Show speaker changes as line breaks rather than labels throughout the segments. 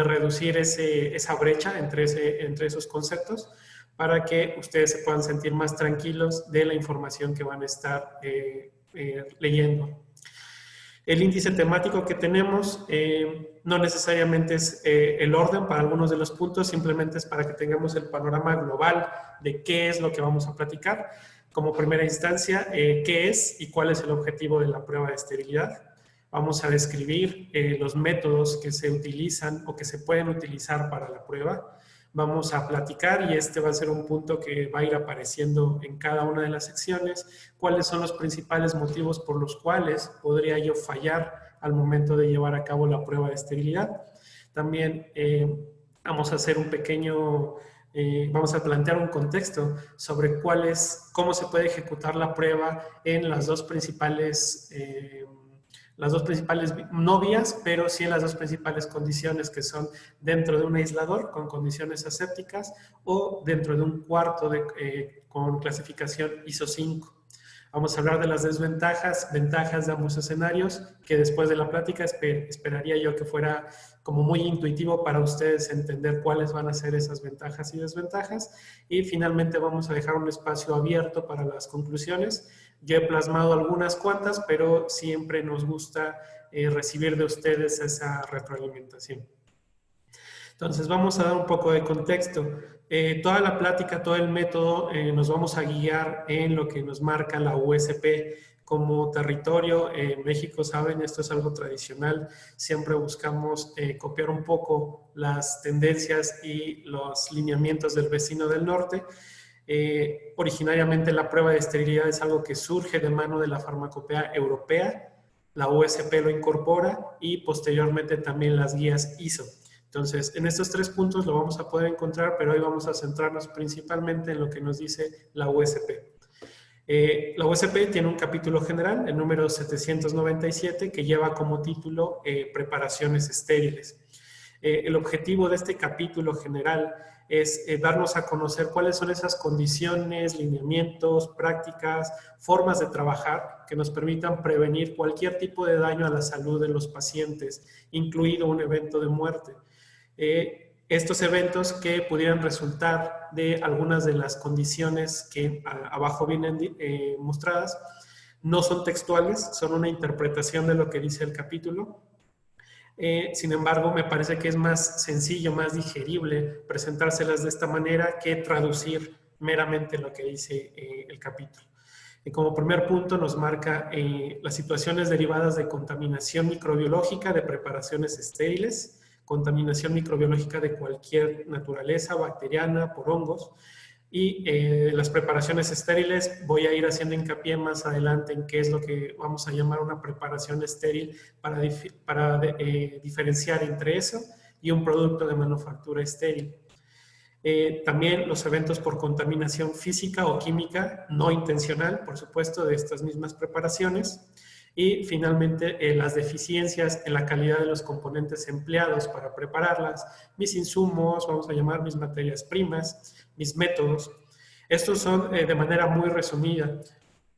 reducir esa brecha entre esos conceptos para que ustedes se puedan sentir más tranquilos de la información que van a estar leyendo. El índice temático que tenemos no necesariamente es el orden para algunos de los puntos, simplemente es para que tengamos el panorama global de qué es lo que vamos a platicar. Como primera instancia, qué es y cuál es el objetivo de la prueba de esterilidad. Vamos a describir los métodos que se utilizan o que se pueden utilizar para la prueba. Vamos a platicar, y este va a ser un punto que va a ir apareciendo en cada una de las secciones, cuáles son los principales motivos por los cuales podría yo fallar al momento de llevar a cabo la prueba de esterilidad. También vamos a hacer un pequeño... vamos a plantear un contexto sobre cómo se puede ejecutar la prueba en las dos principales no vías, pero sí en las dos principales condiciones, que son dentro de un aislador con condiciones asépticas o dentro de un cuarto con clasificación ISO 5. Vamos a hablar de las desventajas, ventajas de ambos escenarios, que después de la plática esperaría yo que fuera como muy intuitivo para ustedes entender cuáles van a ser esas ventajas y desventajas. Y finalmente vamos a dejar un espacio abierto para las conclusiones. Yo he plasmado algunas cuantas, pero siempre nos gusta recibir de ustedes esa retroalimentación. Entonces vamos a dar un poco de contexto. Toda la plática, todo el método, nos vamos a guiar en lo que nos marca la USP como territorio. En México, saben, esto es algo tradicional. Siempre buscamos copiar un poco las tendencias y los lineamientos del vecino del norte. Originariamente la prueba de esterilidad es algo que surge de mano de la farmacopea europea. La USP lo incorpora y posteriormente también las guías ISO. Entonces, en estos tres puntos lo vamos a poder encontrar, pero hoy vamos a centrarnos principalmente en lo que nos dice la USP. La USP tiene un capítulo general, el número 797, que lleva como título Preparaciones estériles. El objetivo de este capítulo general es darnos a conocer cuáles son esas condiciones, lineamientos, prácticas, formas de trabajar que nos permitan prevenir cualquier tipo de daño a la salud de los pacientes, incluido un evento de muerte. Estos eventos que pudieran resultar de algunas de las condiciones que abajo vienen mostradas no son textuales, son una interpretación de lo que dice el capítulo. Sin embargo, me parece que es más sencillo, más digerible presentárselas de esta manera que traducir meramente lo que dice el capítulo. Como primer punto nos marca las situaciones derivadas de contaminación microbiológica de preparaciones estériles, contaminación microbiológica de cualquier naturaleza, bacteriana, por hongos, y las preparaciones estériles. Voy a ir haciendo hincapié más adelante en qué es lo que vamos a llamar una preparación estéril para diferenciar entre eso y un producto de manufactura estéril. También los eventos por contaminación física o química no intencional, por supuesto, de estas mismas preparaciones. Y finalmente las deficiencias en la calidad de los componentes empleados para prepararlas, mis insumos, vamos a llamar mis materias primas, mis métodos. Estos son de manera muy resumida.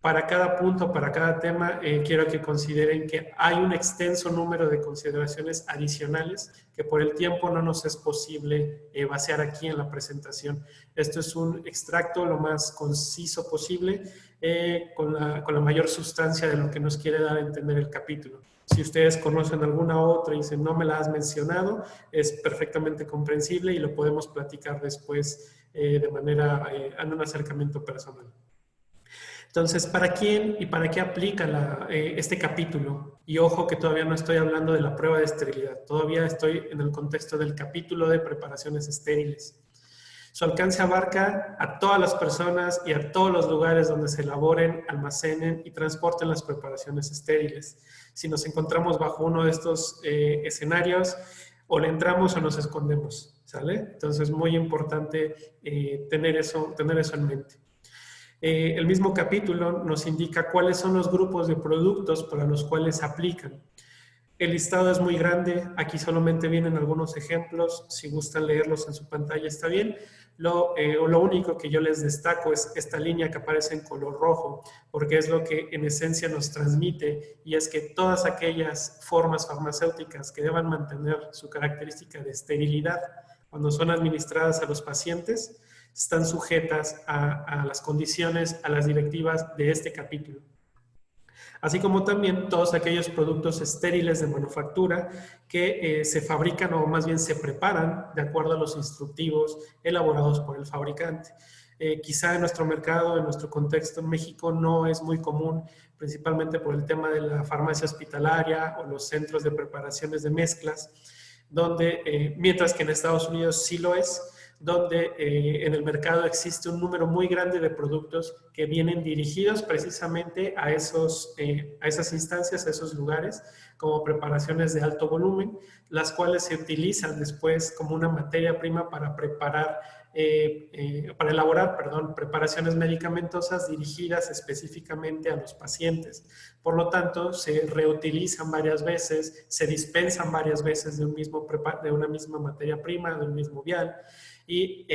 Para cada punto, para cada tema, quiero que consideren que hay un extenso número de consideraciones adicionales que por el tiempo no nos es posible vaciar aquí en la presentación. Esto es un extracto lo más conciso posible, con la mayor sustancia de lo que nos quiere dar a entender el capítulo. Si ustedes conocen alguna otra y dicen no me la has mencionado, es perfectamente comprensible y lo podemos platicar después de manera en un acercamiento personal. Entonces, ¿para quién y para qué aplica este capítulo? Y ojo que todavía no estoy hablando de la prueba de esterilidad, todavía estoy en el contexto del capítulo de preparaciones estériles. Su alcance abarca a todas las personas y a todos los lugares donde se elaboren, almacenen y transporten las preparaciones estériles. Si nos encontramos bajo uno de estos escenarios, o le entramos o nos escondemos, ¿sale? Entonces, muy importante tener eso en mente. El mismo capítulo nos indica cuáles son los grupos de productos para los cuales se aplican. El listado es muy grande, aquí solamente vienen algunos ejemplos, si gustan leerlos en su pantalla está bien. Lo único que yo les destaco es esta línea que aparece en color rojo, porque es lo que en esencia nos transmite, y es que todas aquellas formas farmacéuticas que deban mantener su característica de esterilidad cuando son administradas a los pacientes, están sujetas a las condiciones, a las directivas de este capítulo. Así como también todos aquellos productos estériles de manufactura que se fabrican o más bien se preparan de acuerdo a los instructivos elaborados por el fabricante. Quizá en nuestro mercado, en nuestro contexto en México, no es muy común, principalmente por el tema de la farmacia hospitalaria o los centros de preparaciones de mezclas, donde, mientras que en Estados Unidos sí lo es, donde en el mercado existe un número muy grande de productos que vienen dirigidos precisamente a esas instancias, a esos lugares, como preparaciones de alto volumen, las cuales se utilizan después como una materia prima para preparar, para elaborar, perdón, preparaciones medicamentosas dirigidas específicamente a los pacientes. Por lo tanto, se reutilizan varias veces, se dispensan varias veces de una misma materia prima, de un mismo vial, y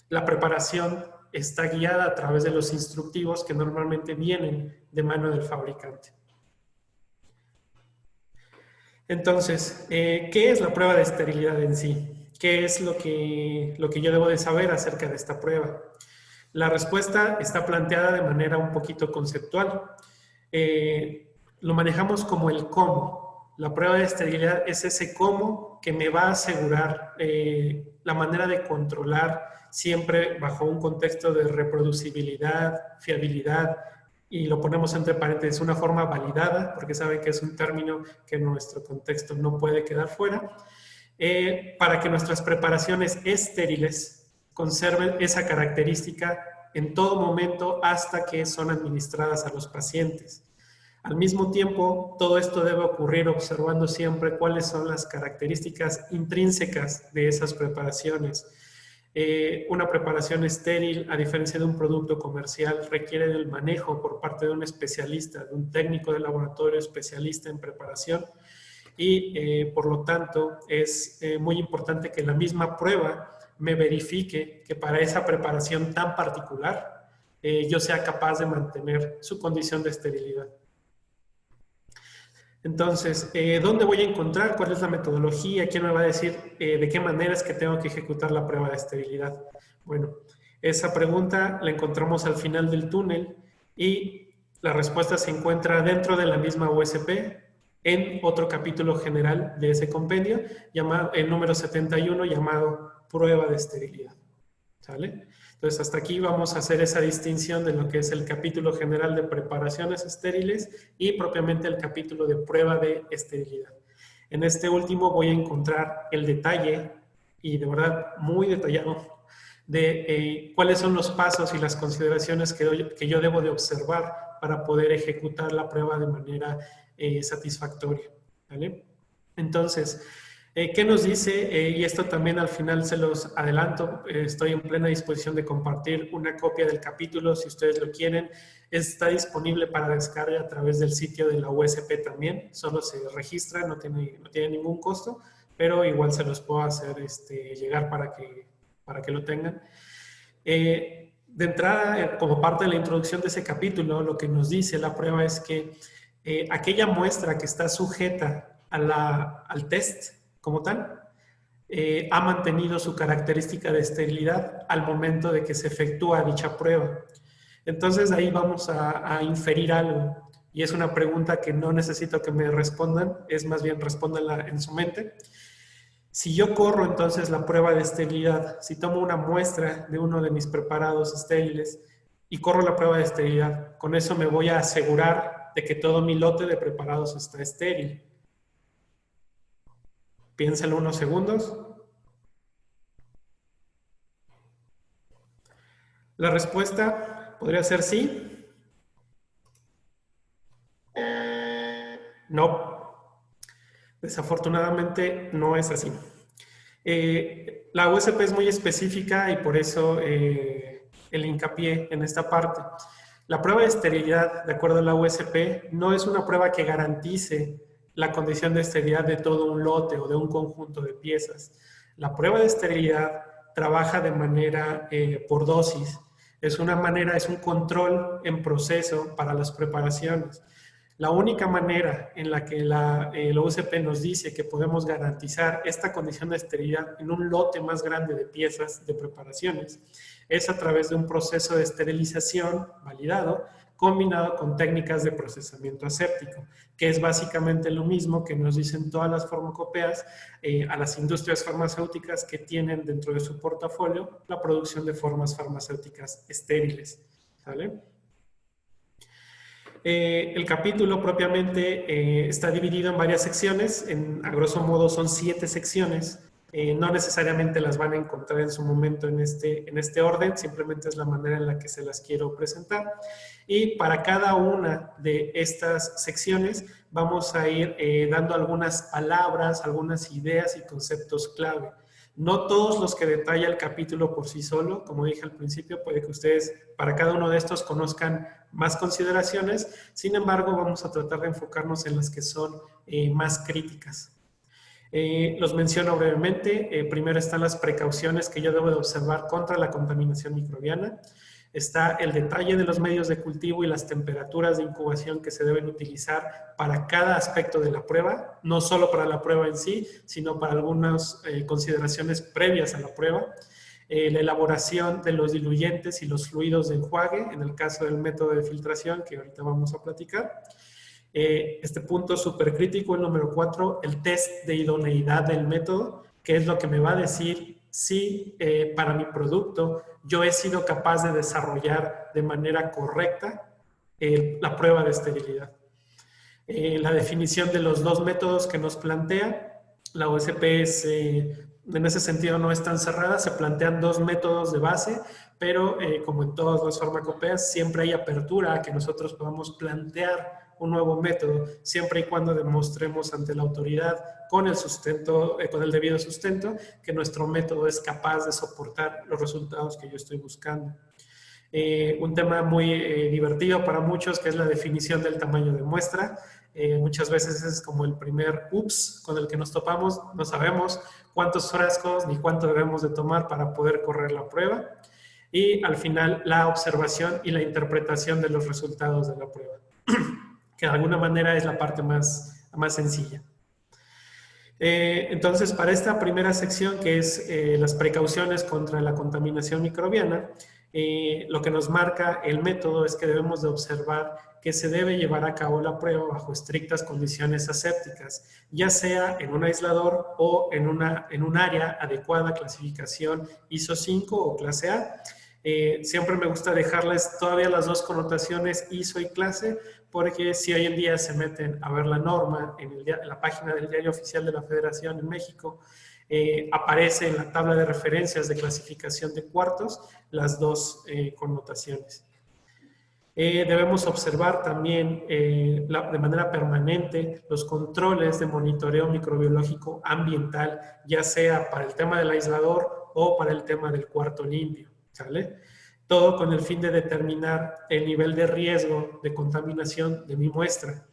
la preparación está guiada a través de los instructivos que normalmente vienen de mano del fabricante. Entonces, ¿qué es la prueba de esterilidad en sí? ¿Qué es lo que yo debo de saber acerca de esta prueba? La respuesta está planteada de manera un poquito conceptual. Lo manejamos como el cómo. La prueba de esterilidad es ese cómo que me va a asegurar la manera de controlar siempre bajo un contexto de reproducibilidad, fiabilidad, y lo ponemos entre paréntesis, una forma validada, porque saben que es un término que en nuestro contexto no puede quedar fuera, para que nuestras preparaciones estériles conserven esa característica en todo momento hasta que son administradas a los pacientes. Al mismo tiempo, todo esto debe ocurrir observando siempre cuáles son las características intrínsecas de esas preparaciones. Una preparación estéril, a diferencia de un producto comercial, requiere del manejo por parte de un especialista, de un técnico de laboratorio especialista en preparación, y por lo tanto es muy importante que la misma prueba me verifique que para esa preparación tan particular yo sea capaz de mantener su condición de esterilidad. Entonces, ¿dónde voy a encontrar? ¿Cuál es la metodología? ¿Quién me va a decir de qué manera es que tengo que ejecutar la prueba de esterilidad? Bueno, esa pregunta la encontramos al final del túnel y la respuesta se encuentra dentro de la misma USP en otro capítulo general de ese compendio, llamado, el número 71, llamado prueba de esterilidad. ¿Sale? Entonces, hasta aquí vamos a hacer esa distinción de lo que es el capítulo general de preparaciones estériles y propiamente el capítulo de prueba de esterilidad. En este último voy a encontrar el detalle, y de verdad muy detallado, de cuáles son los pasos y las consideraciones que yo debo de observar para poder ejecutar la prueba de manera satisfactoria. ¿Vale? Entonces, ¿qué nos dice? Y esto también al final se los adelanto, estoy en plena disposición de compartir una copia del capítulo si ustedes lo quieren. Está disponible para descarga a través del sitio de la USP también, solo se registra, no tiene ningún costo, pero igual se los puedo hacer llegar para que lo tengan. De entrada, como parte de la introducción de ese capítulo, lo que nos dice la prueba es que aquella muestra que está sujeta al test como tal, ha mantenido su característica de esterilidad al momento de que se efectúa dicha prueba. Entonces ahí vamos a inferir algo, y es una pregunta que no necesito que me respondan, es más bien respóndanla en su mente. Si yo corro entonces la prueba de esterilidad, si tomo una muestra de uno de mis preparados estériles y corro la prueba de esterilidad, con eso me voy a asegurar de que todo mi lote de preparados está estéril. Piénsalo unos segundos. La respuesta podría ser sí. No. Desafortunadamente no es así. La USP es muy específica y por eso el hincapié en esta parte. La prueba de esterilidad, de acuerdo a la USP, no es una prueba que garantice la condición de esterilidad de todo un lote o de un conjunto de piezas. La prueba de esterilidad trabaja de manera por dosis. Es una manera, es un control en proceso para las preparaciones. La única manera en la que la UCP nos dice que podemos garantizar esta condición de esterilidad en un lote más grande de piezas de preparaciones es a través de un proceso de esterilización validado combinado con técnicas de procesamiento aséptico, que es básicamente lo mismo que nos dicen todas las farmacopeas a las industrias farmacéuticas que tienen dentro de su portafolio la producción de formas farmacéuticas estériles. ¿Vale? El capítulo propiamente está dividido en varias secciones, a grosso modo son 7 secciones, no necesariamente las van a encontrar en su momento en este orden, simplemente es la manera en la que se las quiero presentar. Y para cada una de estas secciones vamos a ir dando algunas palabras, algunas ideas y conceptos clave. No todos los que detalla el capítulo por sí solo, como dije al principio, puede que ustedes para cada uno de estos conozcan más consideraciones, sin embargo vamos a tratar de enfocarnos en las que son más críticas. Los menciono brevemente. Primero están las precauciones que yo debo de observar contra la contaminación microbiana. Está el detalle de los medios de cultivo y las temperaturas de incubación que se deben utilizar para cada aspecto de la prueba, no solo para la prueba en sí, sino para algunas consideraciones previas a la prueba. La elaboración de los diluyentes y los fluidos de enjuague, en el caso del método de filtración, que ahorita vamos a platicar. Este punto súper crítico, el número 4, el test de idoneidad del método, que es lo que me va a decir si para mi producto yo he sido capaz de desarrollar de manera correcta la prueba de esterilidad. La definición de los 2 métodos que nos plantea, la USP en ese sentido no es tan cerrada, se plantean 2 métodos de base, pero como en todas las farmacopeas, siempre hay apertura a que nosotros podamos plantear un nuevo método, siempre y cuando demostremos ante la autoridad con el sustento, con el debido sustento, que nuestro método es capaz de soportar los resultados que yo estoy buscando. Un tema muy divertido para muchos, que es la definición del tamaño de muestra. Muchas veces es como el primer ups con el que nos topamos, no sabemos cuántos frascos ni cuánto debemos de tomar para poder correr la prueba. Y al final, la observación y la interpretación de los resultados de la prueba, que de alguna manera es la parte más sencilla. Entonces, para esta primera sección, que es las precauciones contra la contaminación microbiana, lo que nos marca el método es que debemos de observar que se debe llevar a cabo la prueba bajo estrictas condiciones asépticas, ya sea en un aislador o en un área adecuada, clasificación ISO 5 o clase A. Siempre me gusta dejarles todavía las 2 connotaciones ISO y clase, porque si hoy en día se meten a ver la norma en la página del Diario Oficial de la Federación en México, aparece en la tabla de referencias de clasificación de cuartos las 2 connotaciones. Debemos observar también de manera permanente los controles de monitoreo microbiológico ambiental, ya sea para el tema del aislador o para el tema del cuarto limpio, ¿sale? Todo con el fin de determinar el nivel de riesgo de contaminación de mi muestra.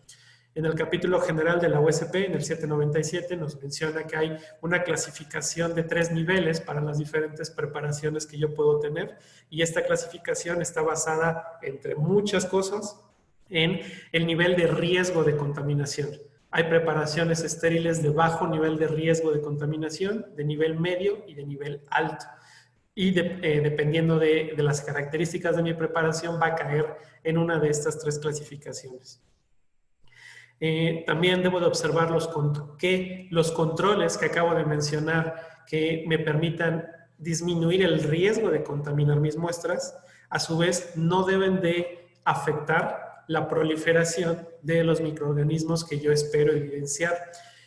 En el capítulo general de la USP, en el 797, nos menciona que hay una clasificación de 3 niveles para las diferentes preparaciones que yo puedo tener, y esta clasificación está basada, entre muchas cosas, en el nivel de riesgo de contaminación. Hay preparaciones estériles de bajo nivel de riesgo de contaminación, de nivel medio y de nivel alto. Y dependiendo de las características de mi preparación, va a caer en una de estas 3 clasificaciones. También debo de observar los controles que acabo de mencionar que me permitan disminuir el riesgo de contaminar mis muestras, a su vez no deben de afectar la proliferación de los microorganismos que yo espero evidenciar.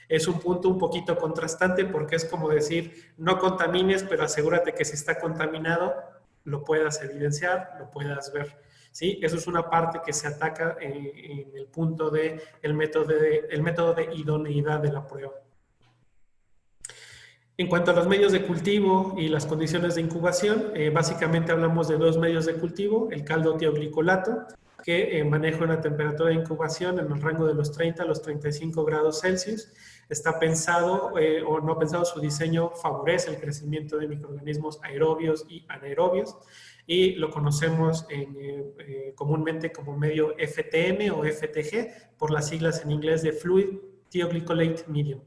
Es un punto un poquito contrastante porque es como decir, no contamines, pero asegúrate que si está contaminado, lo puedas evidenciar, lo puedas ver. ¿Sí? Eso es una parte que se ataca en el punto del método de idoneidad de la prueba. En cuanto a los medios de cultivo y las condiciones de incubación, básicamente hablamos de 2 medios de cultivo, el caldo tioglicolato que maneja una temperatura de incubación en el rango de los 30 a los 35 grados Celsius. Está pensado o no pensado, su diseño favorece el crecimiento de microorganismos aerobios y anaerobios y lo conocemos comúnmente como medio FTM o FTG por las siglas en inglés de Fluid Thioglycolate Medium.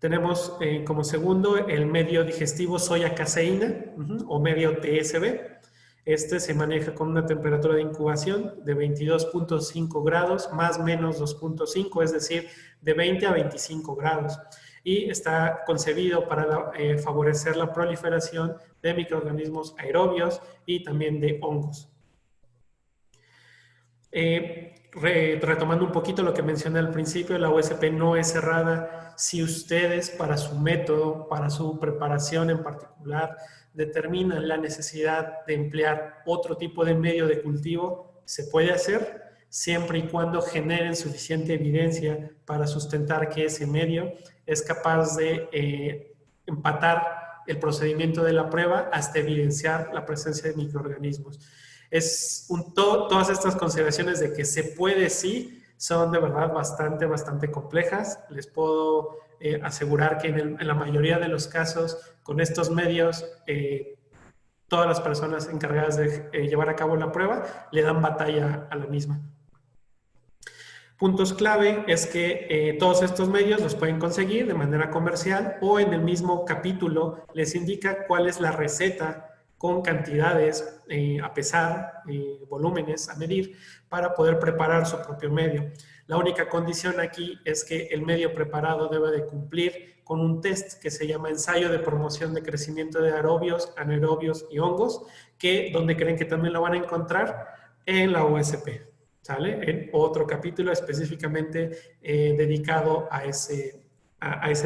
Tenemos como segundo el medio digestivo soya caseína o medio TSB. Este se maneja con una temperatura de incubación de 22.5 grados más menos 2.5, es decir, de 20 a 25 grados. Y está concebido para favorecer la proliferación de microorganismos aerobios y también de hongos. Retomando un poquito lo que mencioné al principio, la USP no es cerrada. Si ustedes para su método, para su preparación en particular, determinan la necesidad de emplear otro tipo de medio de cultivo, se puede hacer siempre y cuando generen suficiente evidencia para sustentar que ese medio es capaz de empatar el procedimiento de la prueba hasta evidenciar la presencia de microorganismos. Todas estas consideraciones de que se puede sí son de verdad bastante complejas. Les puedo asegurar que en la mayoría de los casos con estos medios todas las personas encargadas de llevar a cabo la prueba le dan batalla a la misma. Puntos clave es que todos estos medios los pueden conseguir de manera comercial o en el mismo capítulo les indica cuál es la receta con cantidades a pesar, volúmenes a medir, para poder preparar su propio medio. La única condición aquí es que el medio preparado debe de cumplir con un test que se llama ensayo de promoción de crecimiento de aerobios, anaerobios y hongos, donde creen que también lo van a encontrar en la USP, ¿sale? En otro capítulo específicamente dedicado a ese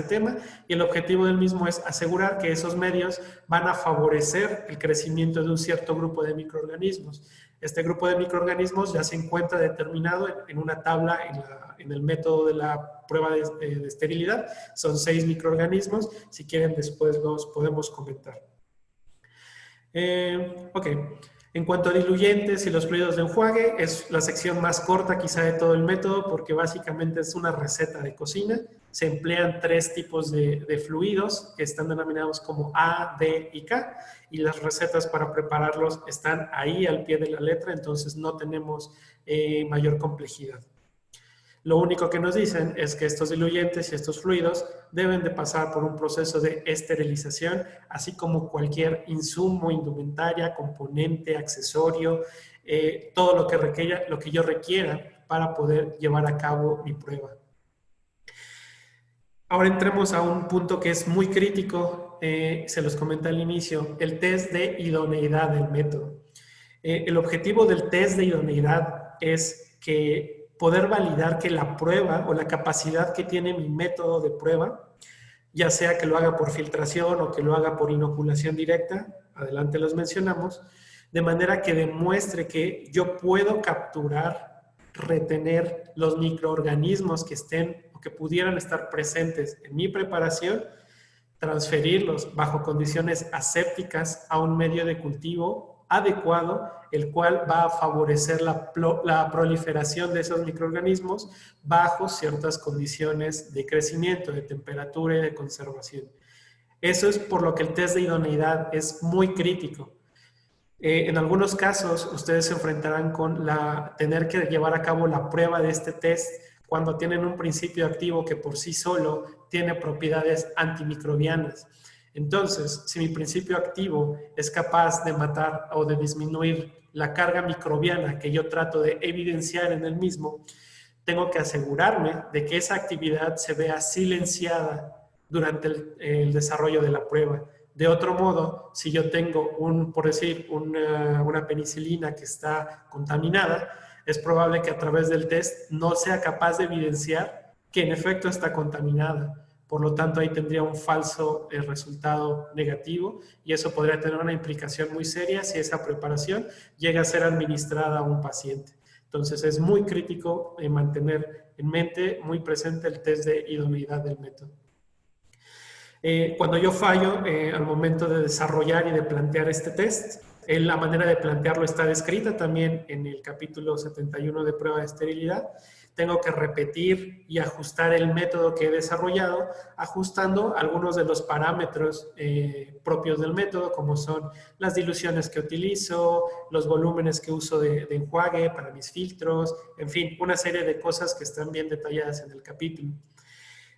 tema, y el objetivo del mismo es asegurar que esos medios van a favorecer el crecimiento de un cierto grupo de microorganismos. Este grupo de microorganismos ya se encuentra determinado en una tabla en el método de la prueba de esterilidad. Son 6 microorganismos. Si quieren, después los podemos comentar. Ok. En cuanto a diluyentes y los fluidos de enjuague, es la sección más corta quizá de todo el método porque básicamente es una receta de cocina. Se emplean 3 tipos de fluidos que están denominados como A, D y K, y las recetas para prepararlos están ahí al pie de la letra, entonces no tenemos mayor complejidad. Lo único que nos dicen es que estos diluyentes y estos fluidos deben de pasar por un proceso de esterilización, así como cualquier insumo, indumentaria, componente, accesorio, todo lo que yo requiera para poder llevar a cabo mi prueba. Ahora entremos a un punto que es muy crítico, se los comenté al inicio, el test de idoneidad del método. El objetivo del test de idoneidad es que poder validar que la prueba o la capacidad que tiene mi método de prueba, ya sea que lo haga por filtración o que lo haga por inoculación directa, adelante los mencionamos, de manera que demuestre que yo puedo capturar, retener los microorganismos que estén o que pudieran estar presentes en mi preparación, transferirlos bajo condiciones asépticas a un medio de cultivo adecuado, el cual va a favorecer la proliferación de esos microorganismos bajo ciertas condiciones de crecimiento, de temperatura y de conservación. Eso es por lo que el test de idoneidad es muy crítico. En algunos casos, ustedes se enfrentarán con tener que llevar a cabo la prueba de este test cuando tienen un principio activo que por sí solo tiene propiedades antimicrobianas. Entonces, si mi principio activo es capaz de matar o de disminuir la carga microbiana que yo trato de evidenciar en el mismo, tengo que asegurarme de que esa actividad se vea silenciada durante el desarrollo de la prueba. De otro modo, si yo tengo, por decir, una penicilina que está contaminada, es probable que a través del test no sea capaz de evidenciar que en efecto está contaminada. Por lo tanto, ahí tendría un falso resultado negativo y eso podría tener una implicación muy seria si esa preparación llega a ser administrada a un paciente. Entonces, es muy crítico mantener en mente, muy presente el test de idoneidad del método. Cuando yo fallo al momento de desarrollar y de plantear este test, La manera de plantearlo está descrita también en el capítulo 71 de prueba de esterilidad. Tengo que repetir y ajustar el método que he desarrollado, ajustando algunos de los parámetros propios del método, como son las diluciones que utilizo, los volúmenes que uso de enjuague para mis filtros, en fin, una serie de cosas que están bien detalladas en el capítulo.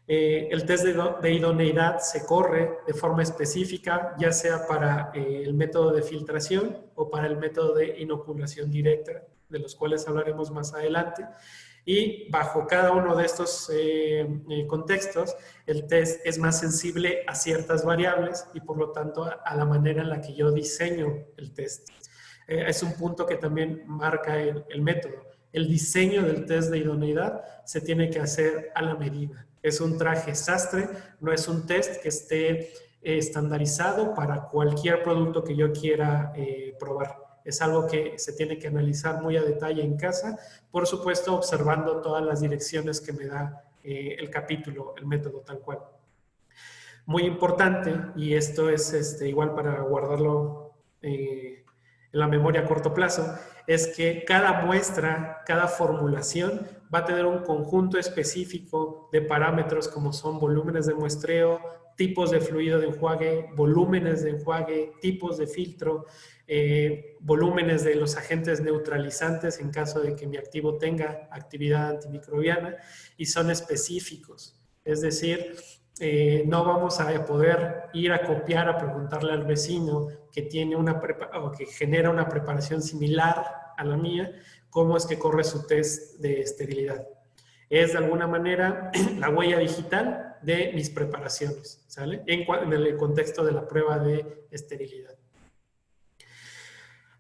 El test de idoneidad se corre de forma específica, ya sea para el método de filtración o para el método de inoculación directa, de los cuales hablaremos más adelante. Y bajo cada uno de estos contextos, el test es más sensible a ciertas variables y por lo tanto a la manera en la que yo diseño el test. Es un punto que también marca el método. El diseño del test de idoneidad se tiene que hacer a la medida. Es un traje sastre, no es un test que esté estandarizado para cualquier producto que yo quiera probar. Es algo que se tiene que analizar muy a detalle en casa, por supuesto observando todas las direcciones que me da el capítulo, el método tal cual. Muy importante, y esto es igual para guardarlo en la memoria a corto plazo, es que cada muestra, cada formulación va a tener un conjunto específico de parámetros como son volúmenes de muestreo, tipos de fluido de enjuague, volúmenes de enjuague, tipos de filtro, volúmenes de los agentes neutralizantes en caso de que mi activo tenga actividad antimicrobiana y son específicos. Es decir, no vamos a poder ir a copiar, a preguntarle al vecino que tiene o que genera una preparación similar a la mía, cómo es que corre su test de esterilidad. Es de alguna manera la huella digital de mis preparaciones, ¿sale? En el contexto de la prueba de esterilidad.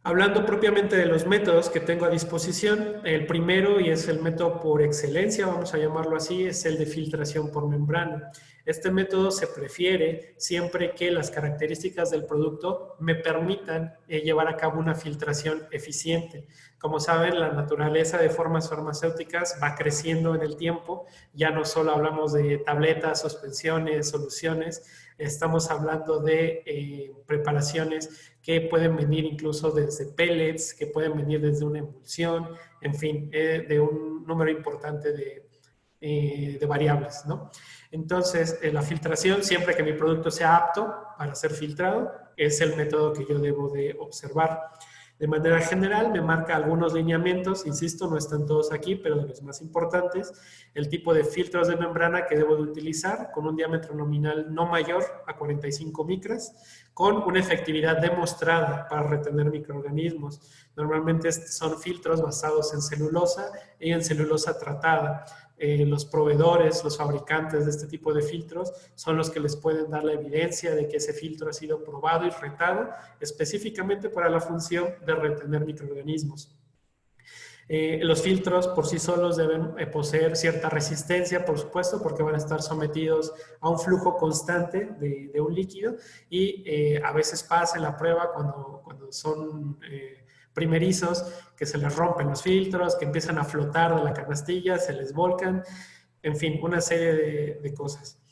Hablando propiamente de los métodos que tengo a disposición, el primero, y es el método por excelencia, vamos a llamarlo así, es el de filtración por membrana. Este método se prefiere siempre que las características del producto me permitan llevar a cabo una filtración eficiente. Como saben, la naturaleza de formas farmacéuticas va creciendo en el tiempo. Ya no solo hablamos de tabletas, suspensiones, soluciones, estamos hablando de preparaciones que pueden venir incluso desde pellets, que pueden venir desde una emulsión, en fin, de un número importante de variables, ¿no? Entonces, la filtración, siempre que mi producto sea apto para ser filtrado, es el método que yo debo de observar. De manera general, me marca algunos lineamientos, insisto, no están todos aquí, pero de los más importantes, el tipo de filtros de membrana que debo de utilizar, con un diámetro nominal no mayor a 45 micras, con una efectividad demostrada para retener microorganismos. Normalmente son filtros basados en celulosa y en celulosa tratada. Los proveedores, los fabricantes de este tipo de filtros son los que les pueden dar la evidencia de que ese filtro ha sido probado y retado específicamente para la función de retener microorganismos. Los filtros por sí solos deben poseer cierta resistencia, por supuesto, porque van a estar sometidos a un flujo constante de un líquido y a veces pasa en la prueba cuando son primerizos, que se les rompen los filtros, que empiezan a flotar de la canastilla, se les volcan, en fin, una serie de cosas.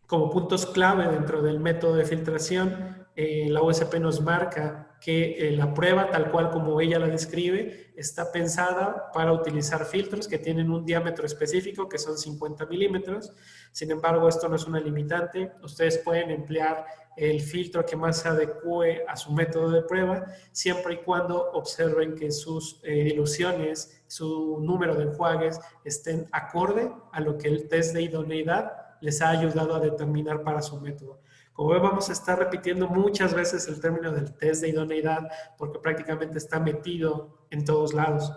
Como puntos clave dentro del método de filtración, la USP nos marca que la prueba, tal cual como ella la describe, está pensada para utilizar filtros que tienen un diámetro específico, que son 50 milímetros. Sin embargo, esto no es una limitante. Ustedes pueden emplear el filtro que más se adecue a su método de prueba, siempre y cuando observen que sus diluciones, su número de enjuagues estén acorde a lo que el test de idoneidad les ha ayudado a determinar para su método. Como ven, vamos a estar repitiendo muchas veces el término del test de idoneidad porque prácticamente está metido en todos lados.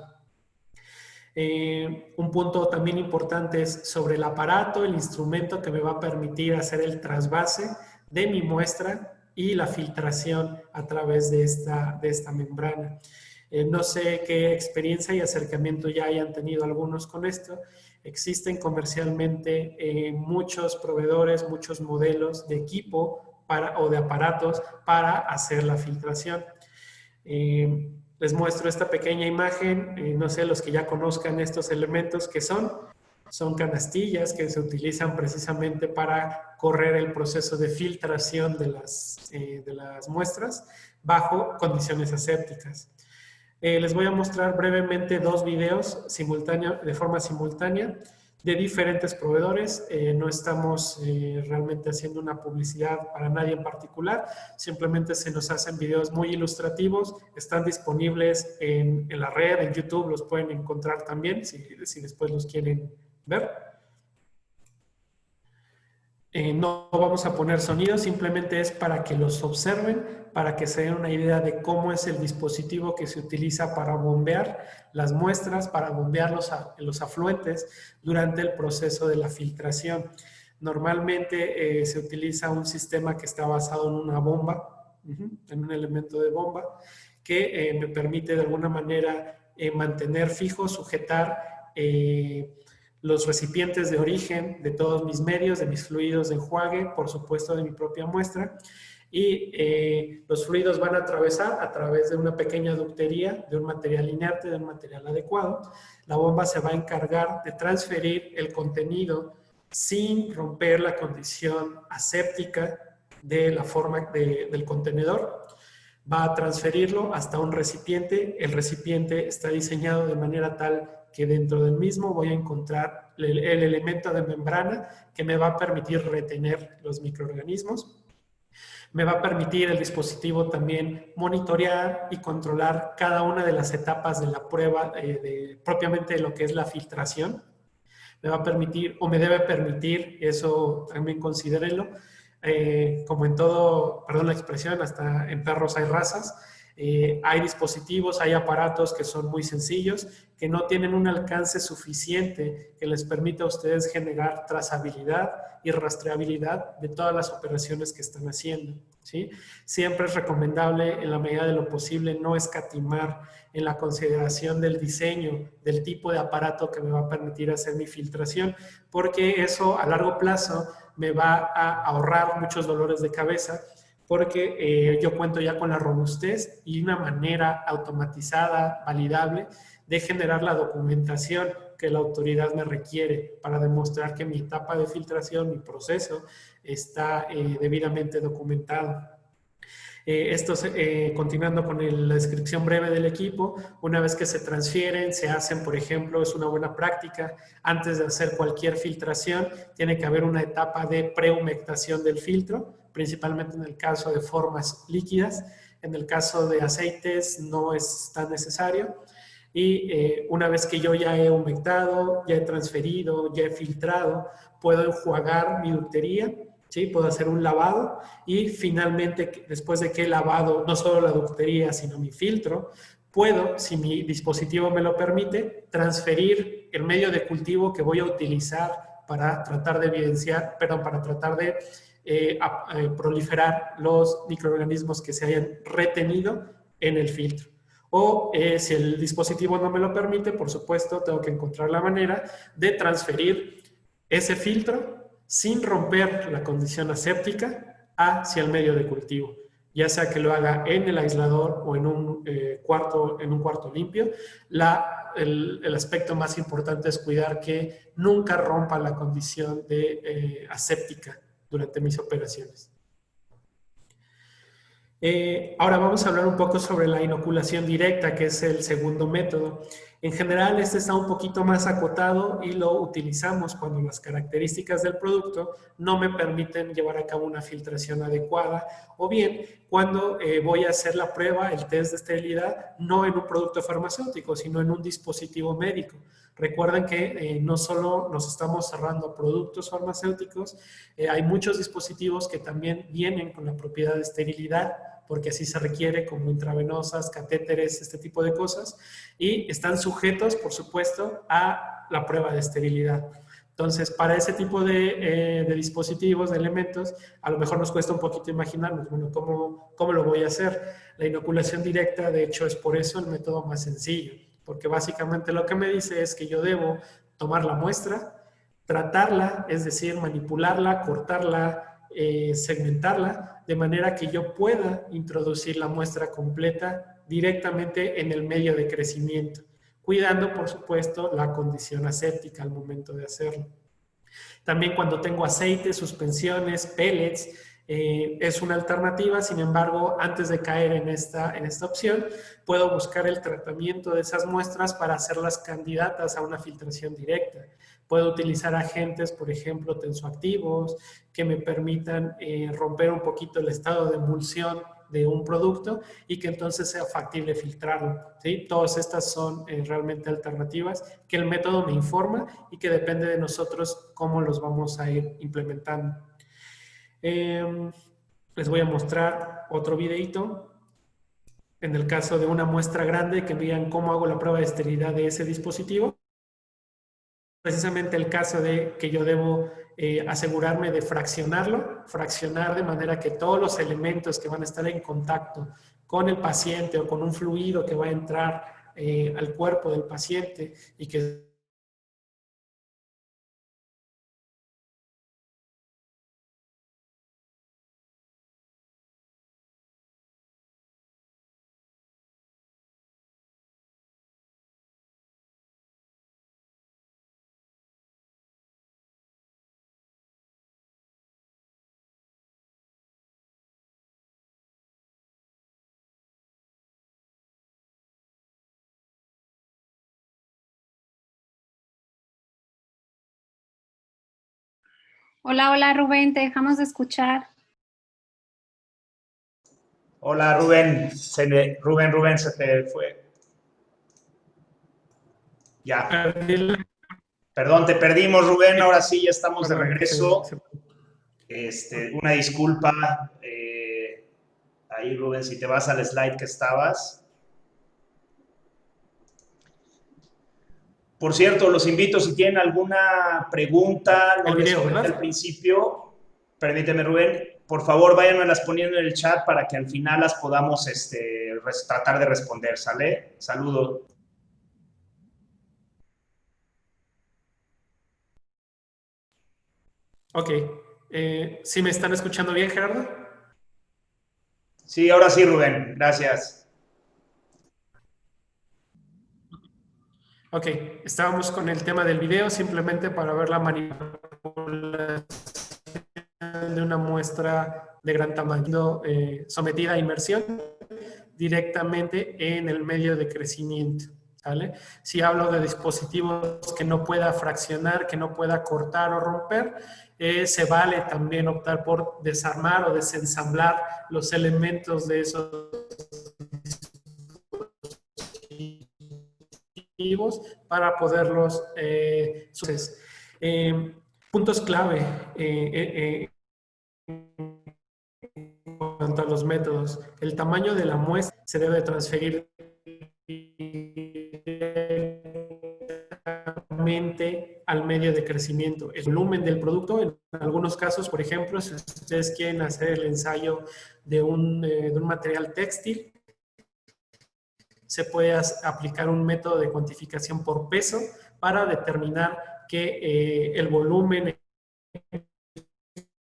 Un punto también importante es sobre el aparato, el instrumento que me va a permitir hacer el trasvase de mi muestra y la filtración a través de esta membrana. No sé qué experiencia y acercamiento ya hayan tenido algunos con esto. Existen comercialmente muchos proveedores, muchos modelos de equipo o de aparatos para hacer la filtración. Les muestro esta pequeña imagen, no sé, los que ya conozcan estos elementos que son. Son canastillas que se utilizan precisamente para correr el proceso de filtración de las muestras bajo condiciones asépticas. Les voy a mostrar brevemente dos videos de forma simultánea de diferentes proveedores. No estamos realmente haciendo una publicidad para nadie en particular, simplemente se nos hacen videos muy ilustrativos, están disponibles en la red, en YouTube, los pueden encontrar también si después los quieren ver. No vamos a poner sonido, simplemente es para que los observen, para que se den una idea de cómo es el dispositivo que se utiliza para bombear las muestras, para bombear los afluentes durante el proceso de la filtración. Normalmente se utiliza un sistema que está basado en una bomba, en un elemento de bomba, que me permite de alguna manera mantener fijo, sujetar los recipientes de origen de todos mis medios, de mis fluidos de enjuague, por supuesto de mi propia muestra, y los fluidos van a atravesar a través de una pequeña ductería, de un material inerte, de un material adecuado. La bomba se va a encargar de transferir el contenido sin romper la condición aséptica de la forma del contenedor. Va a transferirlo hasta un recipiente. El recipiente está diseñado de manera tal que dentro del mismo voy a encontrar el elemento de membrana que me va a permitir retener los microorganismos. Me va a permitir el dispositivo también monitorear y controlar cada una de las etapas de la prueba, propiamente de lo que es la filtración. Me va a permitir, o me debe permitir, eso también considérenlo, como en todo, perdón la expresión, hasta en perros hay razas. Hay dispositivos, hay aparatos que son muy sencillos, que no tienen un alcance suficiente que les permita a ustedes generar trazabilidad y rastreabilidad de todas las operaciones que están haciendo, ¿sí? Siempre es recomendable, en la medida de lo posible, no escatimar en la consideración del diseño, del tipo de aparato que me va a permitir hacer mi filtración, porque eso a largo plazo me va a ahorrar muchos dolores de cabeza, porque yo cuento ya con la robustez y una manera automatizada, validable, de generar la documentación que la autoridad me requiere para demostrar que mi etapa de filtración, mi proceso, está debidamente documentado. Continuando con la descripción breve del equipo, una vez que se transfieren, se hacen, por ejemplo, es una buena práctica, antes de hacer cualquier filtración, tiene que haber una etapa de prehumectación del filtro, principalmente en el caso de formas líquidas. En el caso de aceites no es tan necesario. Y una vez que yo ya he humectado, ya he transferido, ya he filtrado, puedo enjuagar mi ductería, ¿sí? Puedo hacer un lavado y finalmente, después de que he lavado no solo la ductería, sino mi filtro, puedo, si mi dispositivo me lo permite, transferir el medio de cultivo que voy a utilizar para tratar de evidenciar, perdón, para tratar de proliferar los microorganismos que se hayan retenido en el filtro. O si el dispositivo no me lo permite, por supuesto, tengo que encontrar la manera de transferir ese filtro sin romper la condición aséptica hacia el medio de cultivo, ya sea que lo haga en el aislador o en un cuarto limpio. El aspecto más importante es cuidar que nunca rompa la condición de aséptica durante mis operaciones. Ahora vamos a hablar un poco sobre la inoculación directa, que es el segundo método. En general, este está un poquito más acotado y lo utilizamos cuando las características del producto no me permiten llevar a cabo una filtración adecuada, o bien cuando voy a hacer la prueba, el test de esterilidad, no en un producto farmacéutico, sino en un dispositivo médico. Recuerden que no solo nos estamos cerrando a productos farmacéuticos, hay muchos dispositivos que también vienen con la propiedad de esterilidad, porque así se requiere, como intravenosas, catéteres, este tipo de cosas, y están sujetos, por supuesto, a la prueba de esterilidad. Entonces, para ese tipo de dispositivos, de elementos, a lo mejor nos cuesta un poquito imaginarnos, bueno, ¿cómo lo voy a hacer? La inoculación directa, de hecho, es por eso el método más sencillo, porque básicamente lo que me dice es que yo debo tomar la muestra, tratarla, es decir, manipularla, cortarla, segmentarla, de manera que yo pueda introducir la muestra completa directamente en el medio de crecimiento. cuidando, por supuesto, la condición aséptica al momento de hacerlo. También cuando tengo aceite, suspensiones, pellets, es una alternativa. Sin embargo, antes de caer en esta opción, puedo buscar el tratamiento de esas muestras para hacerlas candidatas a una filtración directa. Puedo utilizar agentes, por ejemplo, tensoactivos, que me permitan romper un poquito el estado de emulsión de un producto y que entonces sea factible filtrarlo, ¿sí? Todas estas son realmente alternativas que el método me informa y que depende de nosotros cómo los vamos a ir implementando. Les voy a mostrar otro videito. En el caso de una muestra grande, que vean cómo hago la prueba de esterilidad de ese dispositivo. Precisamente el caso de que yo debo asegurarme de fraccionar de manera que todos los elementos que van a estar en contacto con el paciente o con un fluido que va a entrar al cuerpo del paciente y que
Hola, hola Rubén, te dejamos de escuchar.
Hola Rubén, Rubén, se te fue. Ya. Perdón, te perdimos Rubén, ahora sí ya estamos de regreso. Una disculpa. Ahí Rubén, si te vas al slide que estabas. Por cierto, los invito, si tienen alguna pregunta, no les comenté al principio, permíteme Rubén, por favor váyanmelas poniendo en el chat para que al final las podamos tratar de responder, ¿sale? Saludos.
Ok. ¿Sí me están escuchando bien, Gerardo?
Sí, ahora sí, Rubén. Gracias.
Ok, estábamos con el tema del video simplemente para ver la manipulación de una muestra de gran tamaño sometida a inmersión directamente en el medio de crecimiento. ¿Vale? Si hablo de dispositivos que no pueda fraccionar, que no pueda cortar o romper, se vale también optar por desarmar o desensamblar los elementos de esos dispositivos para poderlos puntos clave en cuanto a los métodos. El tamaño de la muestra se debe transferir al medio de crecimiento. El volumen del producto, en algunos casos, por ejemplo, si ustedes quieren hacer el ensayo de un material textil, se puede aplicar un método de cuantificación por peso para determinar que el volumen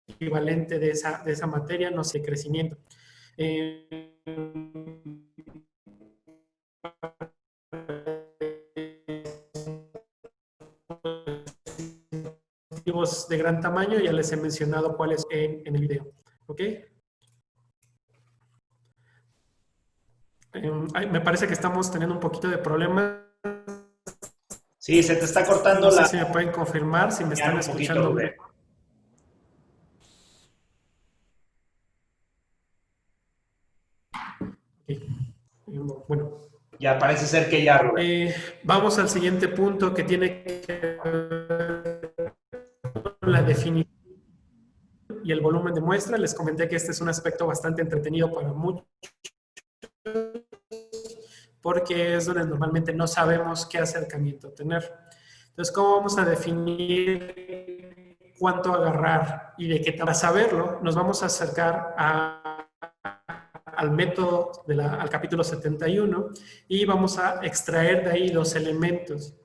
equivalente de esa materia no sea crecimiento. De gran tamaño, ya les he mencionado cuáles en el video. ¿Ok? Me parece que estamos teniendo un poquito de problemas.
Sí, se te está cortando
no sé si me pueden confirmar, si me están escuchando.
Poquito,
okay. Bueno.
Ya parece ser que ya, Rubén.
Vamos al siguiente punto que tiene que ver con la definición y el volumen de muestra. Les comenté que este es un aspecto bastante entretenido para muchos, porque es donde normalmente no sabemos qué acercamiento tener. Entonces, ¿cómo vamos a definir cuánto agarrar y de qué? Para saberlo, nos vamos a acercar al método, al capítulo 71, y vamos a extraer de ahí dos elementos.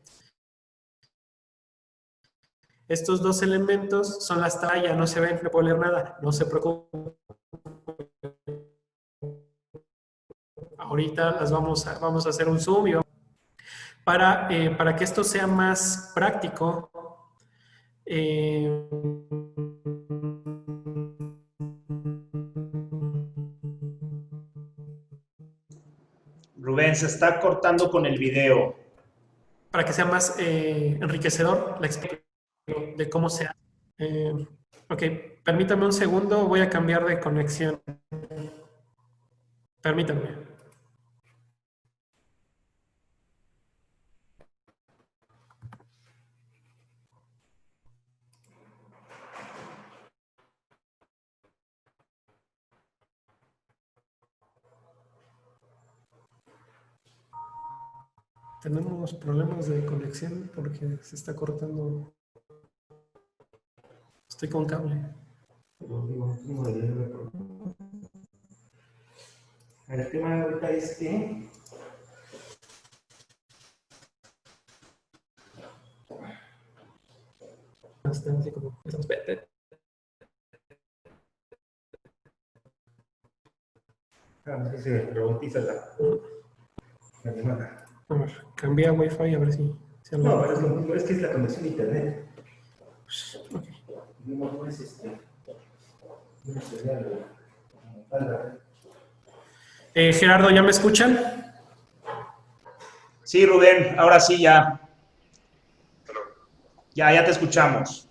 Estos dos elementos son las tallas, no se ven, no puedo leer nada, no se preocupen. Ahorita las vamos a hacer un zoom y Para que esto sea más práctico,
Rubén, se está cortando con el video.
Para que sea más enriquecedor la explicación de cómo se hace. Ok, permítame un segundo, voy a cambiar de conexión. Permítanme. Tenemos problemas de conexión porque se está cortando. Estoy con cable.
El tema ahorita es que
Están así como...
no sé si se robotiza la llamada.
A ver, cambié a Wi-Fi a ver si
No, pero es lo mismo, es que es la conexión a internet.
Okay.
No es no sería como tal.
Gerardo, ¿ya me escuchan?
Sí, Rubén, ahora sí ya. Ya te escuchamos.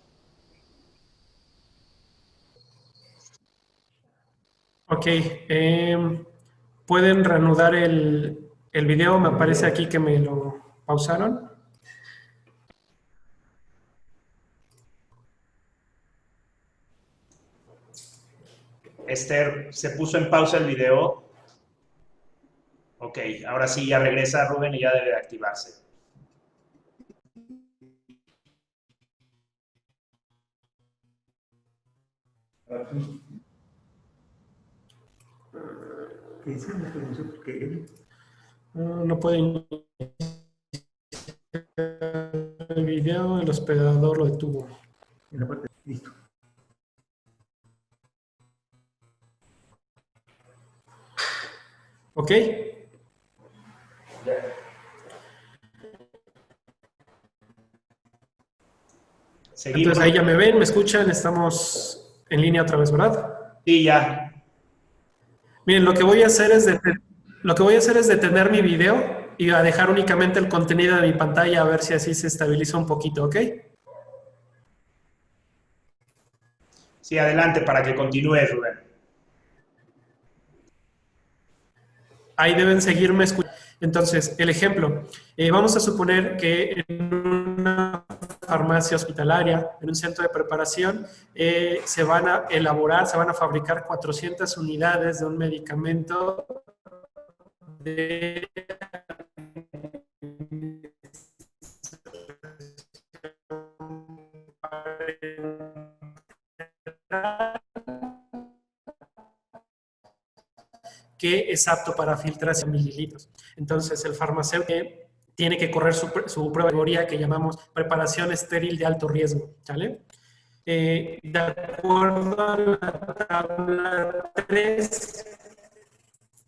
Ok. ¿Pueden reanudar el video? Me aparece aquí que me lo pausaron.
Esther, ¿se puso en pausa el video? Ok, ahora sí ya regresa Rubén y ya debe de activarse.
No pueden el video, el hospedador lo detuvo.
En la parte, listo.
¿Ok?
Seguimos.
Entonces ahí ya me ven, me escuchan, estamos en línea otra vez, ¿verdad?
Sí, ya.
Miren, lo que voy a hacer es detener mi video y a dejar únicamente el contenido de mi pantalla a ver si así se estabiliza un poquito, ¿ok?
Sí, adelante para que continúe, Rubén.
Ahí deben seguirme escuchando. Entonces, el ejemplo. Vamos a suponer que en una farmacia hospitalaria, en un centro de preparación, se van a elaborar, se van a fabricar 400 unidades de un medicamento de que es apto para filtración de mililitros. Entonces, el farmacéutico tiene que correr su prueba de categoría que llamamos preparación estéril de alto riesgo, ¿vale? De acuerdo a la tabla 3,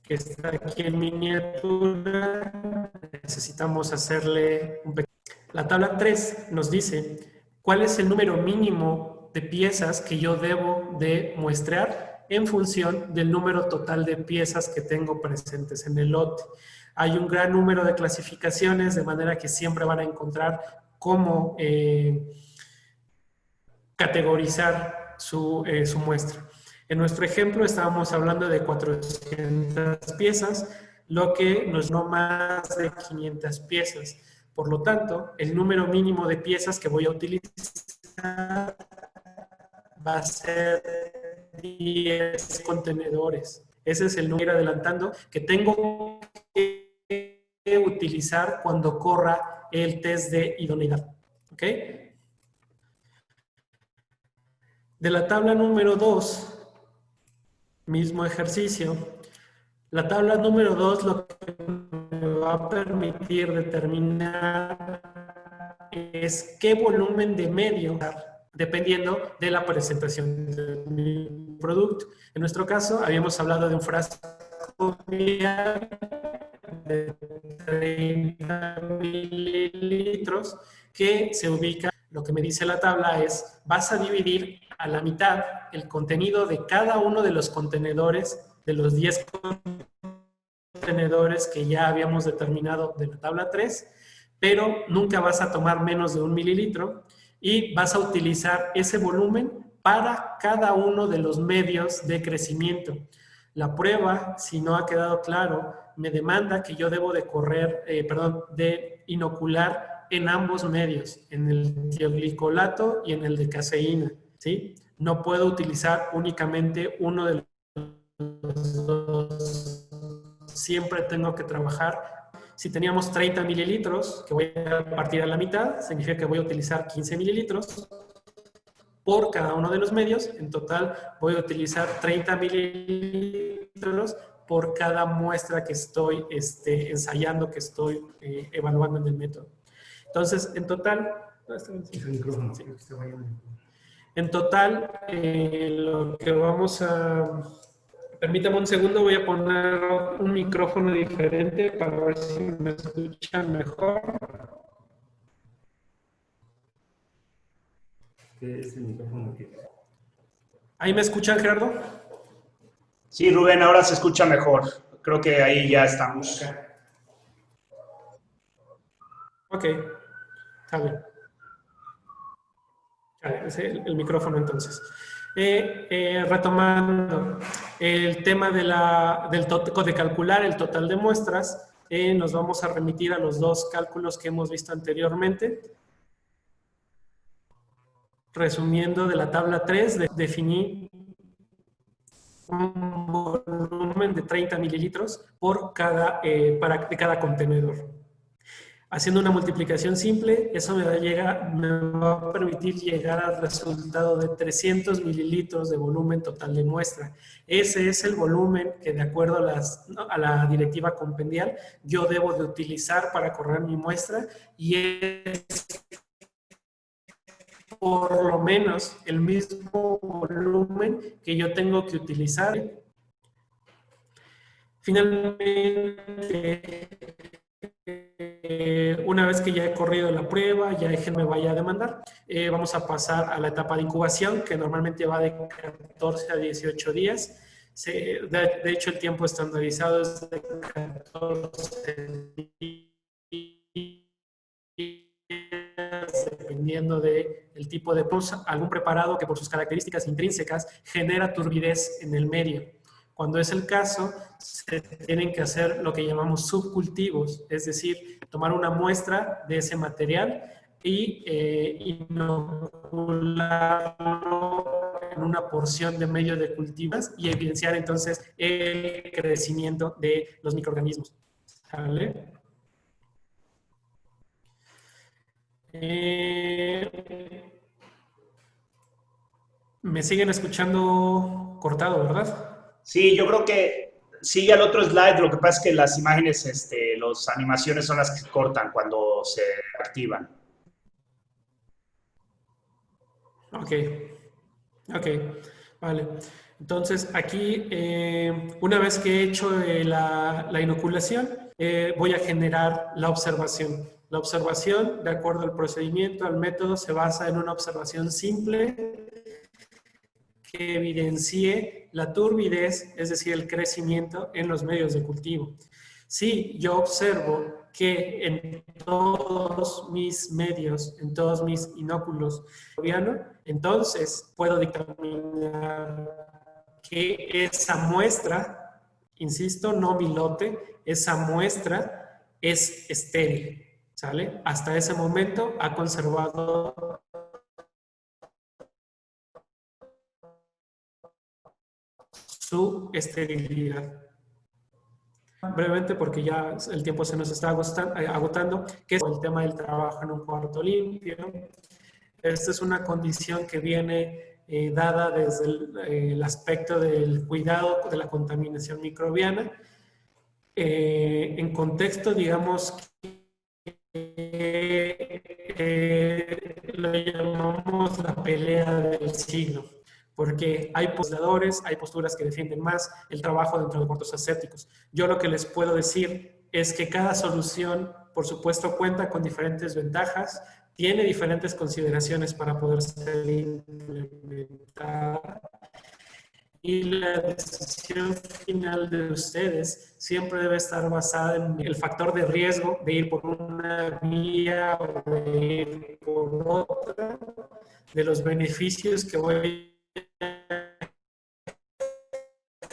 que está aquí en miniatura, necesitamos hacerle un pequeño... La tabla 3 nos dice cuál es el número mínimo de piezas que yo debo de muestrear en función del número total de piezas que tengo presentes en el lote. Hay un gran número de clasificaciones, de manera que siempre van a encontrar cómo categorizar su muestra. En nuestro ejemplo estábamos hablando de 400 piezas, lo que nos no más de 500 piezas. Por lo tanto, el número mínimo de piezas que voy a utilizar va a ser 10 contenedores. Ese es el número adelantando que tengo que utilizar cuando corra el test de idoneidad. ¿Ok? De la tabla número 2, mismo ejercicio. La tabla número 2 lo que me va a permitir determinar es qué volumen de medio, dependiendo de la presentación de mi producto. En nuestro caso, habíamos hablado de un frasco de 30 mililitros que se ubica. Lo que me dice la tabla es, vas a dividir a la mitad el contenido de cada uno de los contenedores, de los 10 contenedores que ya habíamos determinado de la tabla 3, pero nunca vas a tomar menos de 1 mililitro y vas a utilizar ese volumen para cada uno de los medios de crecimiento. La prueba, si no ha quedado claro, me demanda que yo debo de de inocular en ambos medios, en el tioglicolato y en el de caseína, ¿sí? No puedo utilizar únicamente uno de los dos. Siempre tengo que trabajar. Si teníamos 30 mililitros, que voy a partir a la mitad, significa que voy a utilizar 15 mililitros por cada uno de los medios. En total voy a utilizar 30 mililitros por cada muestra que estoy ensayando, que estoy evaluando en el método. Entonces, en total, lo que vamos a... Permítame un segundo, voy a poner un micrófono diferente para ver si me escuchan mejor.
¿Qué es el micrófono que...
¿Ahí me escuchan, Gerardo?
Sí, Rubén, ahora se escucha mejor. Creo que ahí ya estamos.
Ok, está bien. Es el micrófono entonces. Retomando el tema de calcular el total de muestras, nos vamos a remitir a los dos cálculos que hemos visto anteriormente. Resumiendo de la tabla 3, definí un volumen de 30 mililitros por de cada contenedor. Haciendo una multiplicación simple, eso me va a permitir llegar al resultado de 300 mililitros de volumen total de muestra. Ese es el volumen que, de acuerdo a la directiva compendial, yo debo de utilizar para correr mi muestra, y es por lo menos el mismo volumen que yo tengo que utilizar. Finalmente, una vez que ya he corrido la prueba, ya me vaya a demandar, vamos a pasar a la etapa de incubación, que normalmente va de 14 a 18 días. De hecho, el tiempo estandarizado es de 14 días, dependiendo del tipo de algún preparado que por sus características intrínsecas genera turbidez en el medio. Cuando es el caso, se tienen que hacer lo que llamamos subcultivos, es decir, tomar una muestra de ese material y inocularlo en una porción de medio de cultivos y evidenciar entonces el crecimiento de los microorganismos. ¿Sale? ¿Me siguen escuchando cortado, verdad?
Sí, yo creo que sigue al otro slide. Lo que pasa es que las imágenes, las animaciones son las que cortan cuando se activan.
Ok, vale. Entonces, aquí, una vez que he hecho la inoculación, voy a generar la observación. La observación, de acuerdo al procedimiento, al método, se basa en una observación simple que evidencie la turbidez, es decir, el crecimiento en los medios de cultivo. Si yo observo que en todos mis medios, en todos mis inóculos, entonces puedo dictaminar que esa muestra, insisto, no mi lote, esa muestra es estéril, ¿sale? Hasta ese momento ha conservado su esterilidad. Brevemente, porque ya el tiempo se nos está agotando, que es el tema del trabajo en un cuarto limpio. Esta es una condición que viene dada desde el aspecto del cuidado de la contaminación microbiana. En contexto, digamos, lo llamamos la pelea del siglo, porque hay postuladores, hay posturas que defienden más el trabajo dentro de huertos asépticos. Yo lo que les puedo decir es que cada solución, por supuesto, cuenta con diferentes ventajas, tiene diferentes consideraciones para poder ser implementada, y la decisión final de ustedes siempre debe estar basada en el factor de riesgo de ir por una vía o de ir por otra, de los beneficios que voy a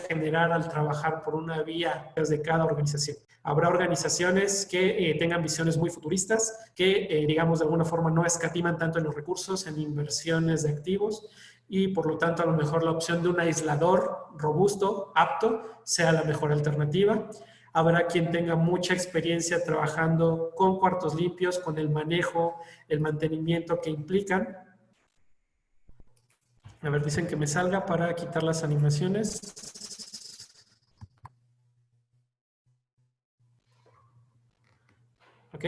generar al trabajar por una vía de cada organización. Habrá organizaciones que tengan visiones muy futuristas, que digamos de alguna forma no escatiman tanto en los recursos, en inversiones de activos, y por lo tanto a lo mejor la opción de un aislador robusto, apto, sea la mejor alternativa. Habrá quien tenga mucha experiencia trabajando con cuartos limpios, con el manejo, el mantenimiento que implican. A ver, dicen que me salga para quitar las animaciones. ¿Ok?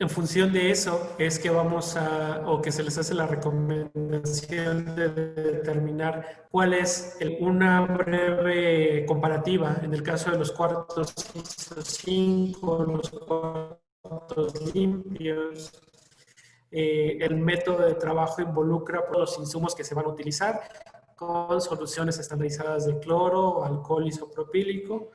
En función de eso es que vamos a, o que se les hace la recomendación de determinar cuál es una breve comparativa en el caso de los cuartos ISO 5, los cuartos limpios. El método de trabajo involucra por los insumos que se van a utilizar con soluciones estandarizadas de cloro, alcohol isopropílico,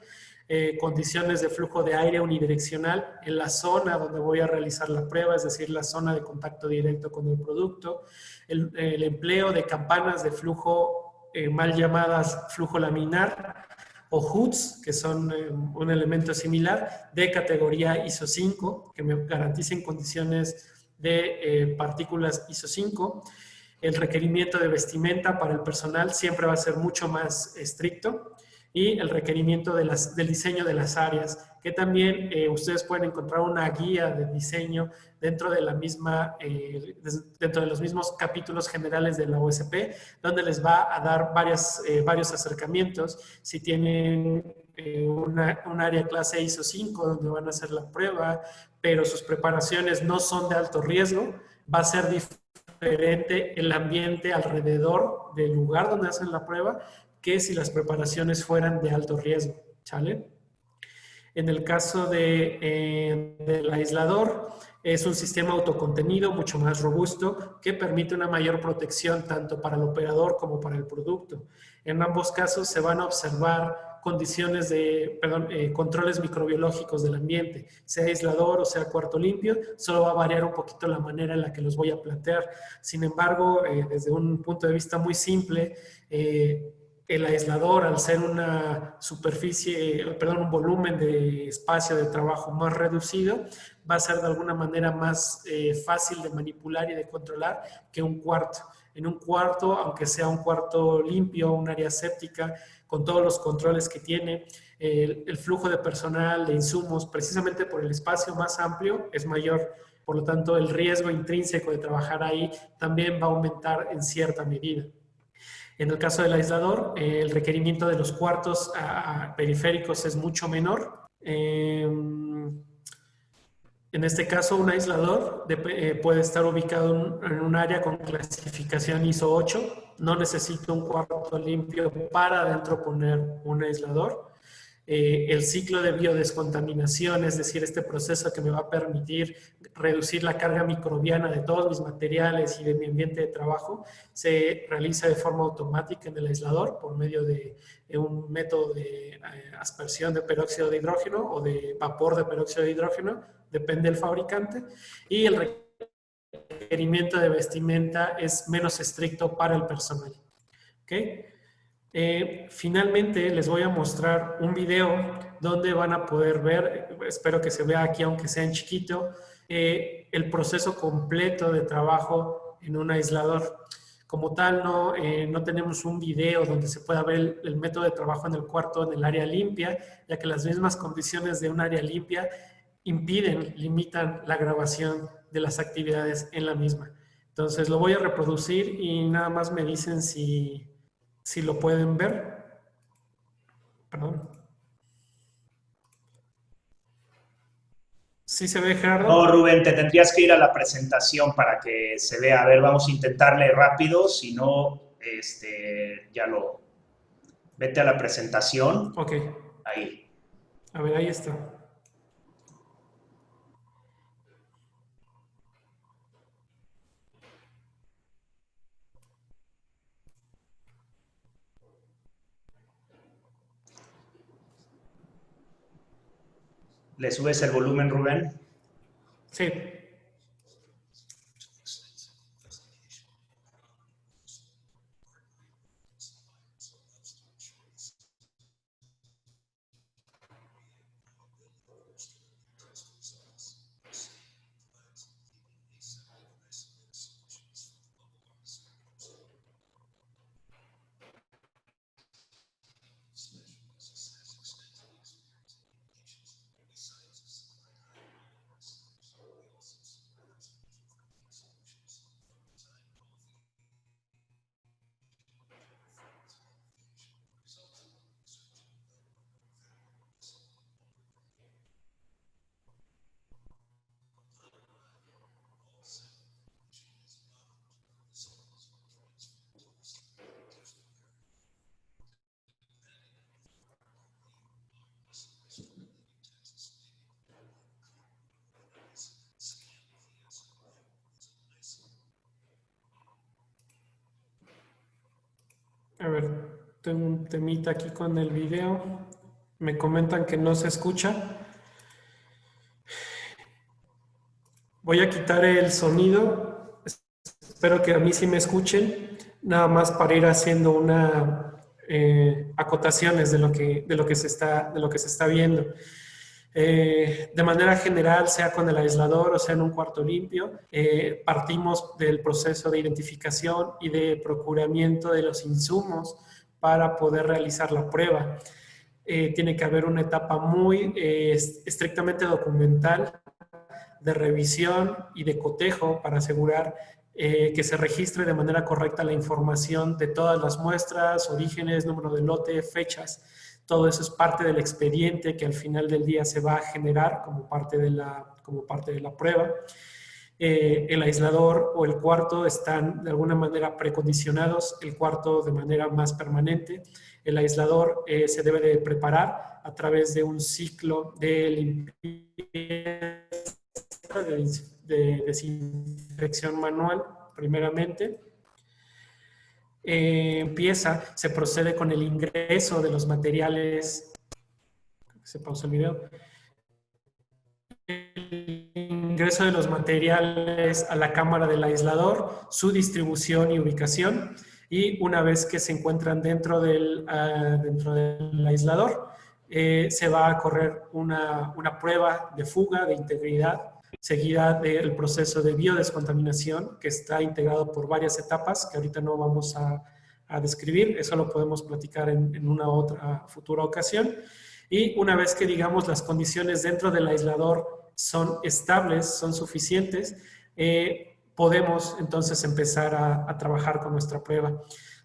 condiciones de flujo de aire unidireccional en la zona donde voy a realizar la prueba, es decir, la zona de contacto directo con el producto, el empleo de campanas de flujo mal llamadas flujo laminar o hoods, que son un elemento similar de categoría ISO 5, que me garanticen condiciones de partículas ISO 5. El requerimiento de vestimenta para el personal siempre va a ser mucho más estricto, y el requerimiento del diseño de las áreas, que también ustedes pueden encontrar una guía de diseño dentro de la misma, dentro de los mismos capítulos generales de la OSP, donde les va a dar varios acercamientos. Si tienen un área clase ISO 5 donde van a hacer la prueba, pero sus preparaciones no son de alto riesgo, va a ser diferente el ambiente alrededor del lugar donde hacen la prueba que si las preparaciones fueran de alto riesgo, ¿sale? En el caso del aislador, es un sistema autocontenido mucho más robusto que permite una mayor protección tanto para el operador como para el producto. En ambos casos se van a observar condiciones de, controles microbiológicos del ambiente, sea aislador o sea cuarto limpio, solo va a variar un poquito la manera en la que los voy a plantear. Sin embargo, desde un punto de vista muy simple, el aislador, al ser una superficie, un volumen de espacio de trabajo más reducido, va a ser de alguna manera más fácil de manipular y de controlar que un cuarto. En un cuarto, aunque sea un cuarto limpio, un área séptica, con todos los controles que tiene, el flujo de personal, de insumos, precisamente por el espacio más amplio, es mayor. Por lo tanto, el riesgo intrínseco de trabajar ahí también va a aumentar en cierta medida. En el caso del aislador, el requerimiento de los cuartos periféricos es mucho menor. En este caso, un aislador puede estar ubicado en un área con clasificación ISO 8. No necesito un cuarto limpio para adentro poner un aislador. El ciclo de biodescontaminación, es decir, este proceso que me va a permitir reducir la carga microbiana de todos mis materiales y de mi ambiente de trabajo, se realiza de forma automática en el aislador por medio de un método de aspersión de peróxido de hidrógeno o de vapor de peróxido de hidrógeno, depende del fabricante, y el requerimiento de vestimenta es menos estricto para el personal. ¿Okay? Finalmente les voy a mostrar un video donde van a poder ver, espero que se vea aquí aunque sea en chiquito, el proceso completo de trabajo en un aislador. Como tal, no tenemos un video donde se pueda ver el método de trabajo en el cuarto, en el área limpia, ya que las mismas condiciones de un área limpia limitan la grabación de las actividades en la misma. Entonces lo voy a reproducir y nada más me dicen si lo pueden ver. Perdón. ¿Sí se ve, Gerardo?
No, Rubén, te tendrías que ir a la presentación para que se vea. A ver, vamos a intentarle rápido, si no, vete a la presentación.
Ok.
Ahí.
A ver, ahí está.
¿Le subes el volumen, Rubén?
Sí. A ver, tengo un temita aquí con el video. Me comentan que no se escucha. Voy a quitar el sonido. Espero que a mí sí me escuchen. Nada más para ir haciendo una acotaciones de lo que se está viendo. De manera general, sea con el aislador o sea en un cuarto limpio, partimos del proceso de identificación y de procuramiento de los insumos para poder realizar la prueba. Tiene que haber una etapa muy estrictamente documental de revisión y de cotejo para asegurar que se registre de manera correcta la información de todas las muestras, orígenes, número de lote, fechas. Todo eso es parte del expediente que al final del día se va a generar como parte de la prueba. El aislador o el cuarto están de alguna manera precondicionados, el cuarto de manera más permanente. El aislador se debe de preparar a través de un ciclo de limpieza, de desinfección manual, primeramente. Se procede con el ingreso de los materiales. Se pausa el video. El ingreso de los materiales a la cámara del aislador, su distribución y ubicación, y una vez que se encuentran dentro del aislador, se va a correr una prueba de fuga, de integridad, seguida del proceso de biodescontaminación, que está integrado por varias etapas que ahorita no vamos a describir. Eso lo podemos platicar en una otra futura ocasión. Y una vez que, digamos, las condiciones dentro del aislador son estables, son suficientes, podemos entonces empezar a trabajar con nuestra prueba.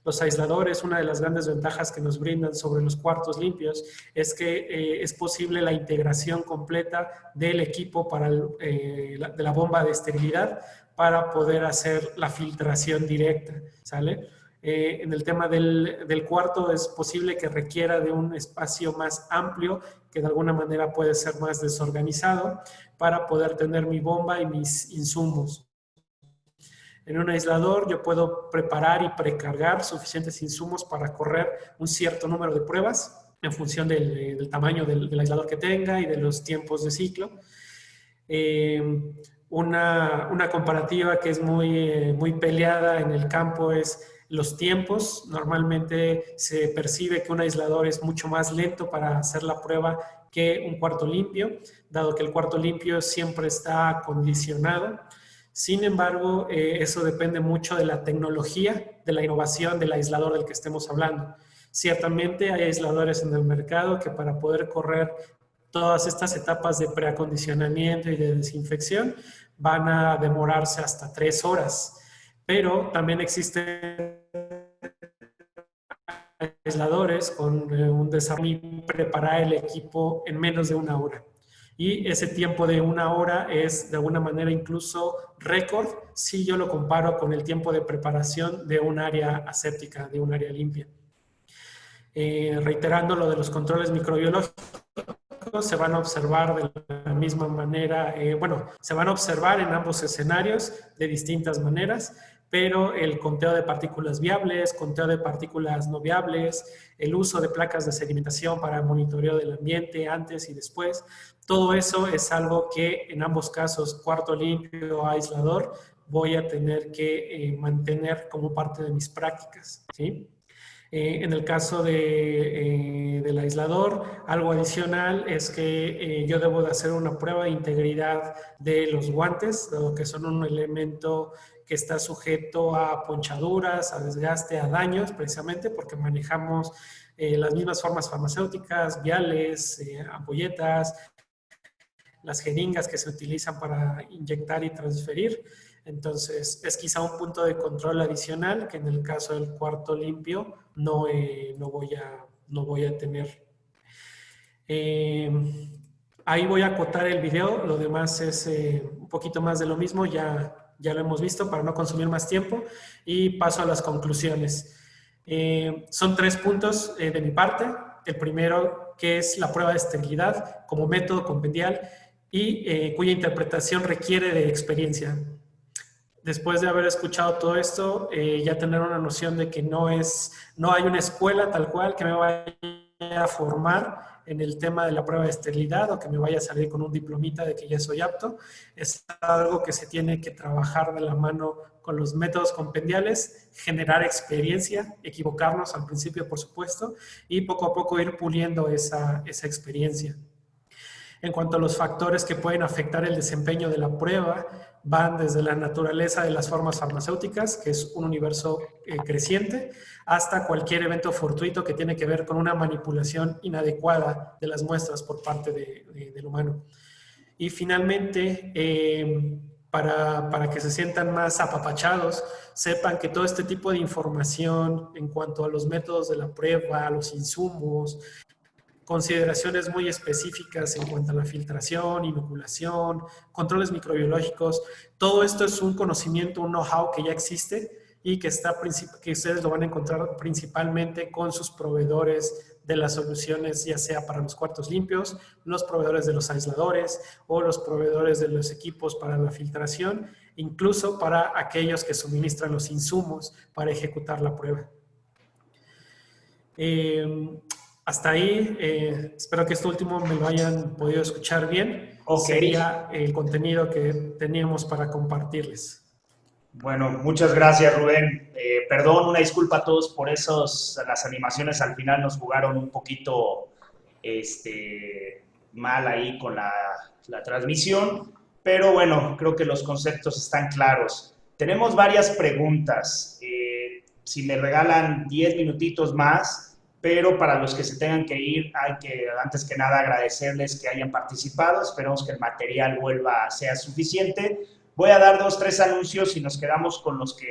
Los aisladores, una de las grandes ventajas que nos brindan sobre los cuartos limpios es que es posible la integración completa del equipo de la bomba de esterilidad para poder hacer la filtración directa, ¿sale? En el tema del cuarto es posible que requiera de un espacio más amplio, que de alguna manera puede ser más desorganizado, para poder tener mi bomba y mis insumos. En un aislador yo puedo preparar y precargar suficientes insumos para correr un cierto número de pruebas en función del tamaño del aislador que tenga y de los tiempos de ciclo. Una comparativa que es muy peleada en el campo es los tiempos. Normalmente se percibe que un aislador es mucho más lento para hacer la prueba que un cuarto limpio, dado que el cuarto limpio siempre está acondicionado. Sin embargo, eso depende mucho de la tecnología, de la innovación del aislador del que estemos hablando. Ciertamente hay aisladores en el mercado que para poder correr todas estas etapas de preacondicionamiento y de desinfección van a demorarse hasta 3 horas. Pero también existen aisladores con un desarrollo y preparar el equipo en menos de 1 hora. Y ese tiempo de 1 hora es de alguna manera incluso récord si yo lo comparo con el tiempo de preparación de un área aséptica, de un área limpia. Reiterando lo de los controles microbiológicos, se van a observar de la misma manera, se van a observar en ambos escenarios de distintas maneras, pero el conteo de partículas viables, conteo de partículas no viables, el uso de placas de sedimentación para monitoreo del ambiente antes y después, todo eso es algo que en ambos casos, cuarto limpio o aislador, voy a tener que mantener como parte de mis prácticas, ¿sí? En el caso del aislador, algo adicional es que yo debo de hacer una prueba de integridad de los guantes, dado que son un elemento que está sujeto a ponchaduras, a desgaste, a daños, precisamente porque manejamos las mismas formas farmacéuticas, viales, ampolletas, las jeringas que se utilizan para inyectar y transferir. Entonces, es quizá un punto de control adicional que en el caso del cuarto limpio no voy a tener. Ahí voy a acotar el video, lo demás es un poquito más de lo mismo, ya lo hemos visto para no consumir más tiempo, y paso a las conclusiones. Son 3 puntos de mi parte. El primero, que es la prueba de esterilidad como método compendial y cuya interpretación requiere de experiencia. Después de haber escuchado todo esto, ya tener una noción de que no hay una escuela tal cual que me vaya a formar en el tema de la prueba de esterilidad o que me vaya a salir con un diplomita de que ya soy apto. Es algo que se tiene que trabajar de la mano con los métodos compendiales, generar experiencia, equivocarnos al principio, por supuesto, y poco a poco ir puliendo esa experiencia. En cuanto a los factores que pueden afectar el desempeño de la prueba, van desde la naturaleza de las formas farmacéuticas, que es un universo creciente, hasta cualquier evento fortuito que tiene que ver con una manipulación inadecuada de las muestras por parte del humano. Y finalmente, para que se sientan más apapachados, sepan que todo este tipo de información en cuanto a los métodos de la prueba, a los insumos, consideraciones muy específicas en cuanto a la filtración, inoculación, controles microbiológicos. Todo esto es un conocimiento, un know-how que ya existe y que ustedes lo van a encontrar principalmente con sus proveedores de las soluciones, ya sea para los cuartos limpios, los proveedores de los aisladores o los proveedores de los equipos para la filtración, incluso para aquellos que suministran los insumos para ejecutar la prueba. Hasta ahí, espero que esto último me lo hayan podido escuchar bien.
Okay.
Sería el contenido que teníamos para compartirles.
Bueno, muchas gracias, Rubén. Perdón, una disculpa a todos por las animaciones al final nos jugaron un poquito mal ahí con la transmisión, pero bueno, creo que los conceptos están claros. Tenemos varias preguntas. Si me regalan 10 minutitos más, pero para los que se tengan que ir, hay que, antes que nada, agradecerles que hayan participado. Esperemos que el material sea suficiente. Voy a dar 2 o 3 anuncios y nos quedamos con los que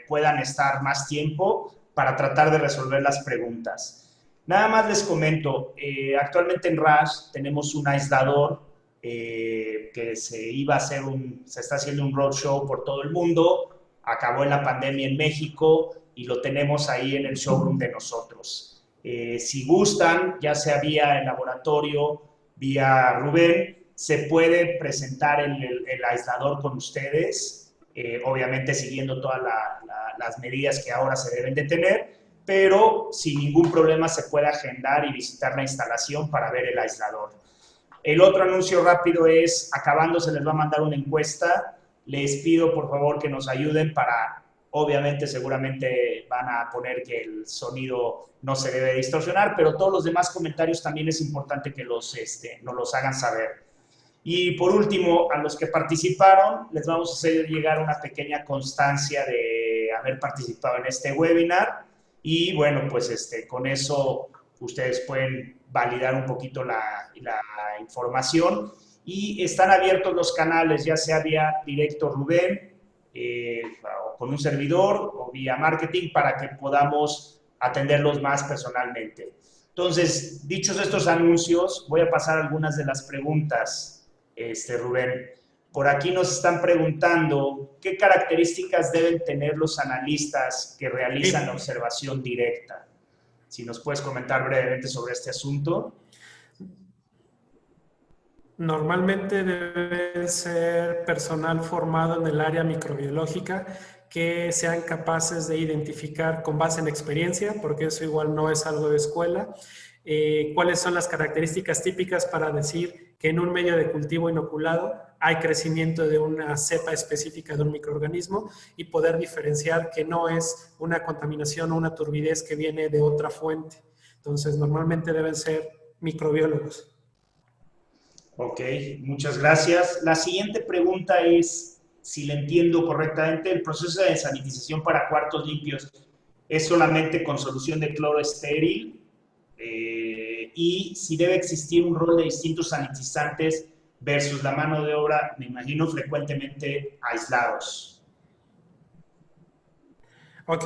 puedan estar más tiempo para tratar de resolver las preguntas. Nada más les comento, actualmente en RAS tenemos un aislador que se está haciendo un roadshow por todo el mundo, acabó en la pandemia en México y lo tenemos ahí en el showroom de nosotros. Si gustan, ya sea vía el laboratorio, vía Rubén, se puede presentar el aislador con ustedes, obviamente siguiendo todas las medidas que ahora se deben de tener, pero sin ningún problema se puede agendar y visitar la instalación para ver el aislador. El otro anuncio rápido es, acabando se les va a mandar una encuesta, les pido por favor que nos ayuden para... Obviamente, seguramente van a poner que el sonido no se debe distorsionar, pero todos los demás comentarios también es importante que nos los hagan saber. Y por último, a los que participaron, les vamos a hacer llegar una pequeña constancia de haber participado en este webinar. Y bueno, pues con eso ustedes pueden validar un poquito la información. Y están abiertos los canales, ya sea vía directo Rubén, o con un servidor o vía marketing para que podamos atenderlos más personalmente. Entonces, dichos estos anuncios, voy a pasar algunas de las preguntas, Rubén. Por aquí nos están preguntando qué características deben tener los analistas que realizan la observación directa. Si nos puedes comentar brevemente sobre este asunto.
Normalmente debe ser personal formado en el área microbiológica que sean capaces de identificar con base en experiencia, porque eso igual no es algo de escuela, cuáles son las características típicas para decir que en un medio de cultivo inoculado hay crecimiento de una cepa específica de un microorganismo y poder diferenciar que no es una contaminación o una turbidez que viene de otra fuente. Entonces, normalmente deben ser microbiólogos.
Ok, muchas gracias. La siguiente pregunta es, si le entiendo correctamente, el proceso de desanitización para cuartos limpios es solamente con solución de cloro estéril, y si debe existir un rol de distintos sanitizantes versus la mano de obra, me imagino, frecuentemente aislados.
Ok,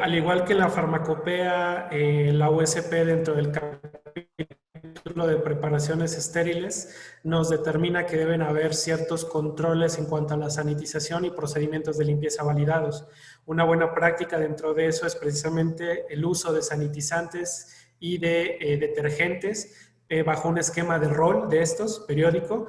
al igual que la farmacopea, la USP dentro del capítulo de preparaciones estériles nos determina que deben haber ciertos controles en cuanto a la sanitización y procedimientos de limpieza validados. Una buena práctica dentro de eso es precisamente el uso de sanitizantes y de detergentes bajo un esquema de rol de estos, periódico,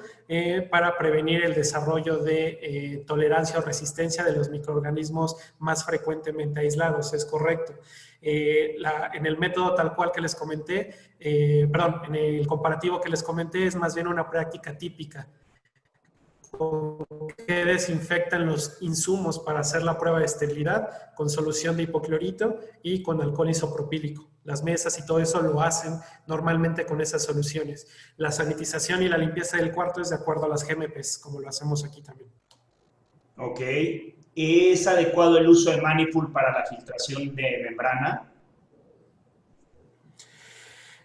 para prevenir el desarrollo de tolerancia o resistencia de los microorganismos más frecuentemente aislados. Es correcto. En el método tal cual que les comenté, en el comparativo que les comenté, es más bien una práctica típica que desinfectan los insumos para hacer la prueba de esterilidad con solución de hipoclorito y con alcohol isopropílico. Las mesas y todo eso lo hacen normalmente con esas soluciones. La sanitización y la limpieza del cuarto es de acuerdo a las GMPs, como lo hacemos aquí también.
Ok. ¿Es adecuado el uso de Manifold para la filtración de membrana?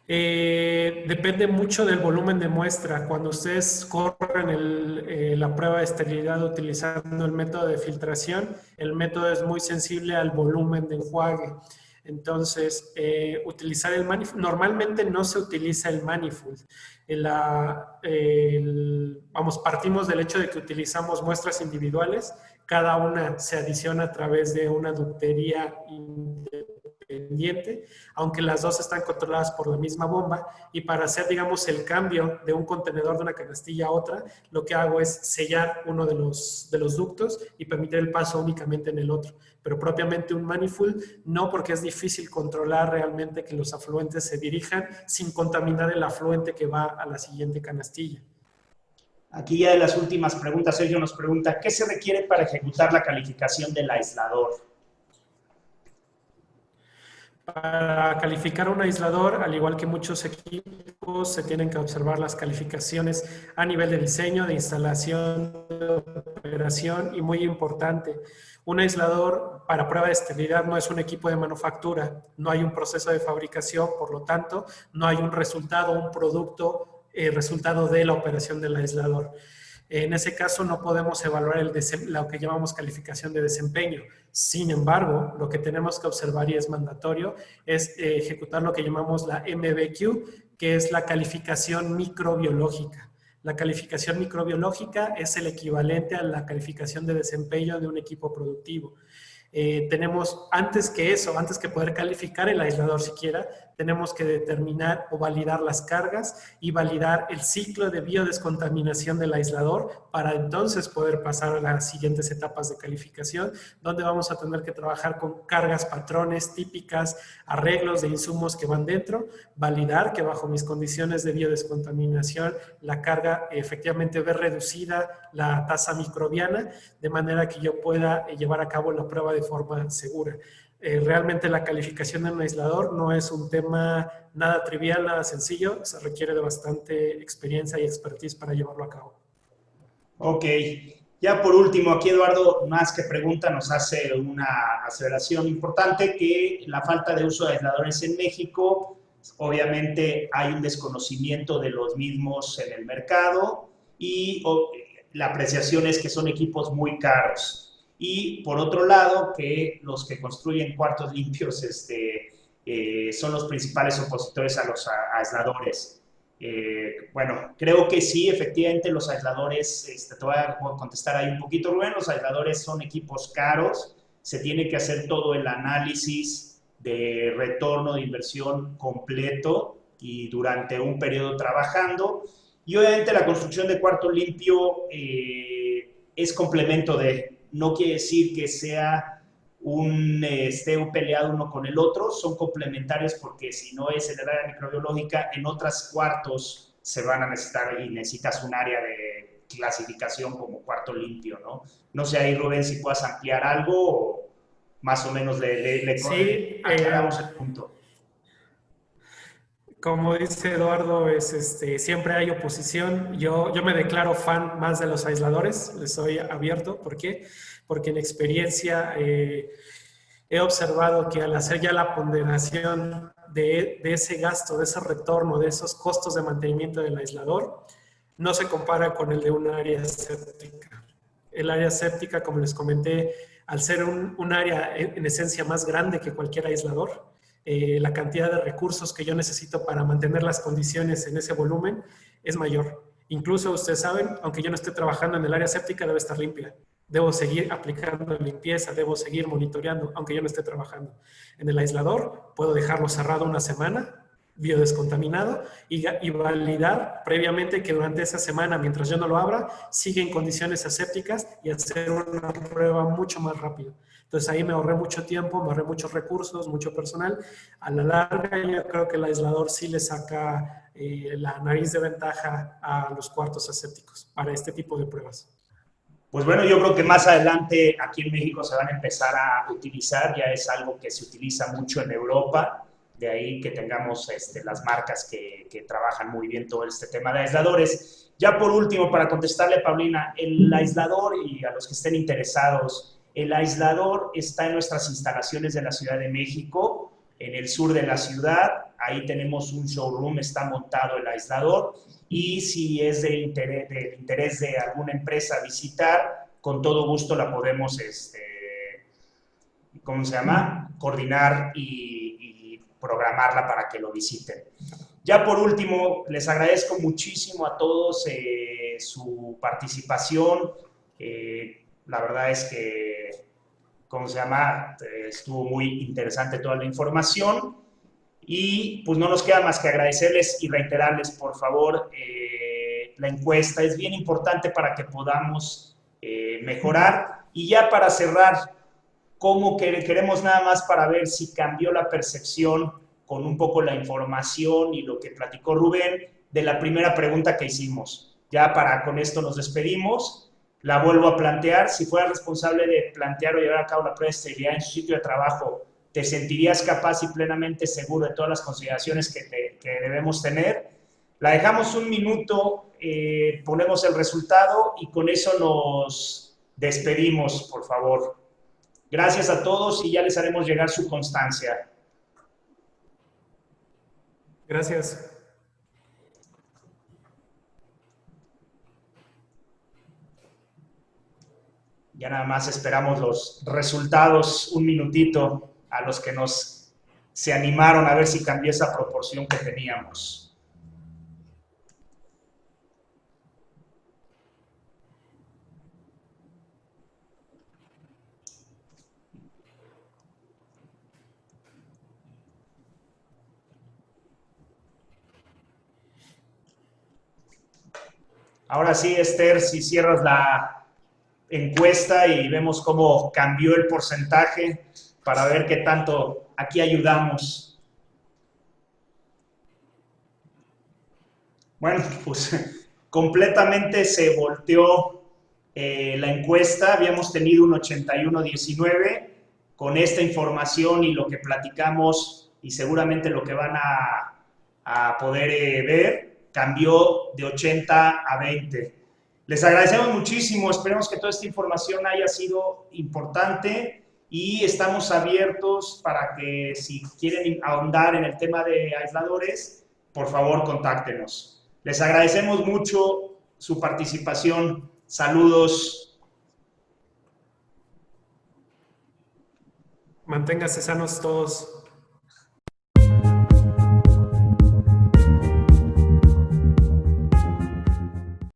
Depende mucho del volumen de muestra. Cuando ustedes corren la prueba de esterilidad utilizando el método de filtración, el método es muy sensible al volumen de enjuague. Entonces, utilizar el Manifold, normalmente no se utiliza el Manifold. Partimos del hecho de que utilizamos muestras individuales, cada una se adiciona a través de una ductería independiente, aunque las dos están controladas por la misma bomba, y para hacer, digamos, el cambio de un contenedor de una canastilla a otra, lo que hago es sellar uno de los ductos y permitir el paso únicamente en el otro. Pero propiamente un manifold, no, porque es difícil controlar realmente que los afluentes se dirijan sin contaminar el afluente que va a la siguiente canastilla.
Aquí ya de las últimas preguntas, Sergio nos pregunta, ¿qué se requiere para ejecutar la calificación del aislador?
Para calificar un aislador, al igual que muchos equipos, se tienen que observar las calificaciones a nivel de diseño, de instalación, de operación y, muy importante, un aislador para prueba de esterilidad no es un equipo de manufactura, no hay un proceso de fabricación, por lo tanto, no hay un resultado, un producto, resultado de la operación del aislador. En ese caso no podemos evaluar lo que llamamos calificación de desempeño. Sin embargo, lo que tenemos que observar y es mandatorio es ejecutar lo que llamamos la MBQ, que es la calificación microbiológica. La calificación microbiológica es el equivalente a la calificación de desempeño de un equipo productivo. Tenemos, antes que eso, antes que poder calificar el aislador siquiera, tenemos que determinar o validar las cargas y validar el ciclo de biodescontaminación del aislador para entonces poder pasar a las siguientes etapas de calificación, donde vamos a tener que trabajar con cargas, patrones típicas, arreglos de insumos que van dentro, validar que bajo mis condiciones de biodescontaminación la carga efectivamente ve reducida la tasa microbiana, de manera que yo pueda llevar a cabo la prueba de forma segura. Realmente la calificación de un aislador no es un tema nada trivial, nada sencillo, se requiere de bastante experiencia y expertise para llevarlo a cabo.
Ok, ya por último, aquí Eduardo, más que pregunta, nos hace una aseveración importante, que la falta de uso de aisladores en México, obviamente hay un desconocimiento de los mismos en el mercado y la apreciación es que son equipos muy caros. Y por otro lado, que los que construyen cuartos limpios son los principales opositores a los aisladores. Bueno, creo que sí, efectivamente los aisladores, te voy a contestar ahí un poquito, Rubén, los aisladores son equipos caros, se tiene que hacer todo el análisis de retorno de inversión completo y durante un periodo trabajando. Y obviamente la construcción de cuarto limpio es complemento de, no quiere decir que sea esté peleado uno con el otro, son complementarios porque si no es en el área microbiológica, en otros cuartos se van a necesitar y necesitas un área de clasificación como cuarto limpio, ¿no? No sé ahí, Rubén, si puedas ampliar algo o más o menos
sí,
aclaramos el punto.
Como dice Eduardo, siempre hay oposición. Yo me declaro fan más de los aisladores, les soy abierto. ¿Por qué? Porque en experiencia he observado que al hacer ya la ponderación de ese gasto, de ese retorno, de esos costos de mantenimiento del aislador, no se compara con el de un área séptica. El área séptica, como les comenté, al ser un área en esencia más grande que cualquier aislador, la cantidad de recursos que yo necesito para mantener las condiciones en ese volumen es mayor. Incluso ustedes saben, aunque yo no esté trabajando en el área séptica, debe estar limpia. Debo seguir aplicando limpieza, debo seguir monitoreando, aunque yo no esté trabajando. En el aislador puedo dejarlo cerrado una semana, biodescontaminado, y validar previamente que durante esa semana, mientras yo no lo abra, sigue en condiciones asépticas y hacer una prueba mucho más rápido. Entonces ahí me ahorré mucho tiempo, me ahorré muchos recursos, mucho personal. A la larga yo creo que el aislador sí le saca la nariz de ventaja a los cuartos asépticos para este tipo de pruebas.
Pues bueno, yo creo que más adelante aquí en México se van a empezar a utilizar, ya es algo que se utiliza mucho en Europa, de ahí que tengamos las marcas que trabajan muy bien todo este tema de aisladores. Ya por último, para contestarle a Paulina, el aislador, y a los que estén interesados, el aislador está en nuestras instalaciones de la Ciudad de México, en el sur de la ciudad, ahí tenemos un showroom, está montado el aislador, y si es de interés de alguna empresa visitar, con todo gusto la podemos, ¿cómo se llama? Coordinar y programarla para que lo visiten. Ya por último, les agradezco muchísimo a todos su participación. La verdad es que, ¿cómo se llama? Estuvo muy interesante toda la información. Y pues no nos queda más que agradecerles y reiterarles, por favor, la encuesta es bien importante para que podamos mejorar. Y ya para cerrar, ¿cómo queremos nada más para ver si cambió la percepción con un poco la información y lo que platicó Rubén de la primera pregunta que hicimos? Ya con esto nos despedimos. La vuelvo a plantear. Si fueras responsable de plantear o llevar a cabo la prueba de esterilidad en su sitio de trabajo, ¿te sentirías capaz y plenamente seguro de todas las consideraciones que debemos tener? La dejamos un minuto, ponemos el resultado y con eso nos despedimos, por favor. Gracias a todos y ya les haremos llegar su constancia.
Gracias.
Ya nada más esperamos los resultados un minutito a los que se animaron a ver si cambió esa proporción que teníamos. Ahora sí, Esther, si cierras la encuesta y vemos cómo cambió el porcentaje para ver qué tanto aquí ayudamos. Bueno, pues completamente se volteó la encuesta. Habíamos tenido un 81-19. Con esta información y lo que platicamos y seguramente lo que van a poder ver, cambió de 80 a 20. Les agradecemos muchísimo, esperemos que toda esta información haya sido importante y estamos abiertos para que si quieren ahondar en el tema de aisladores, por favor contáctenos. Les agradecemos mucho su participación. Saludos.
Manténganse sanos todos.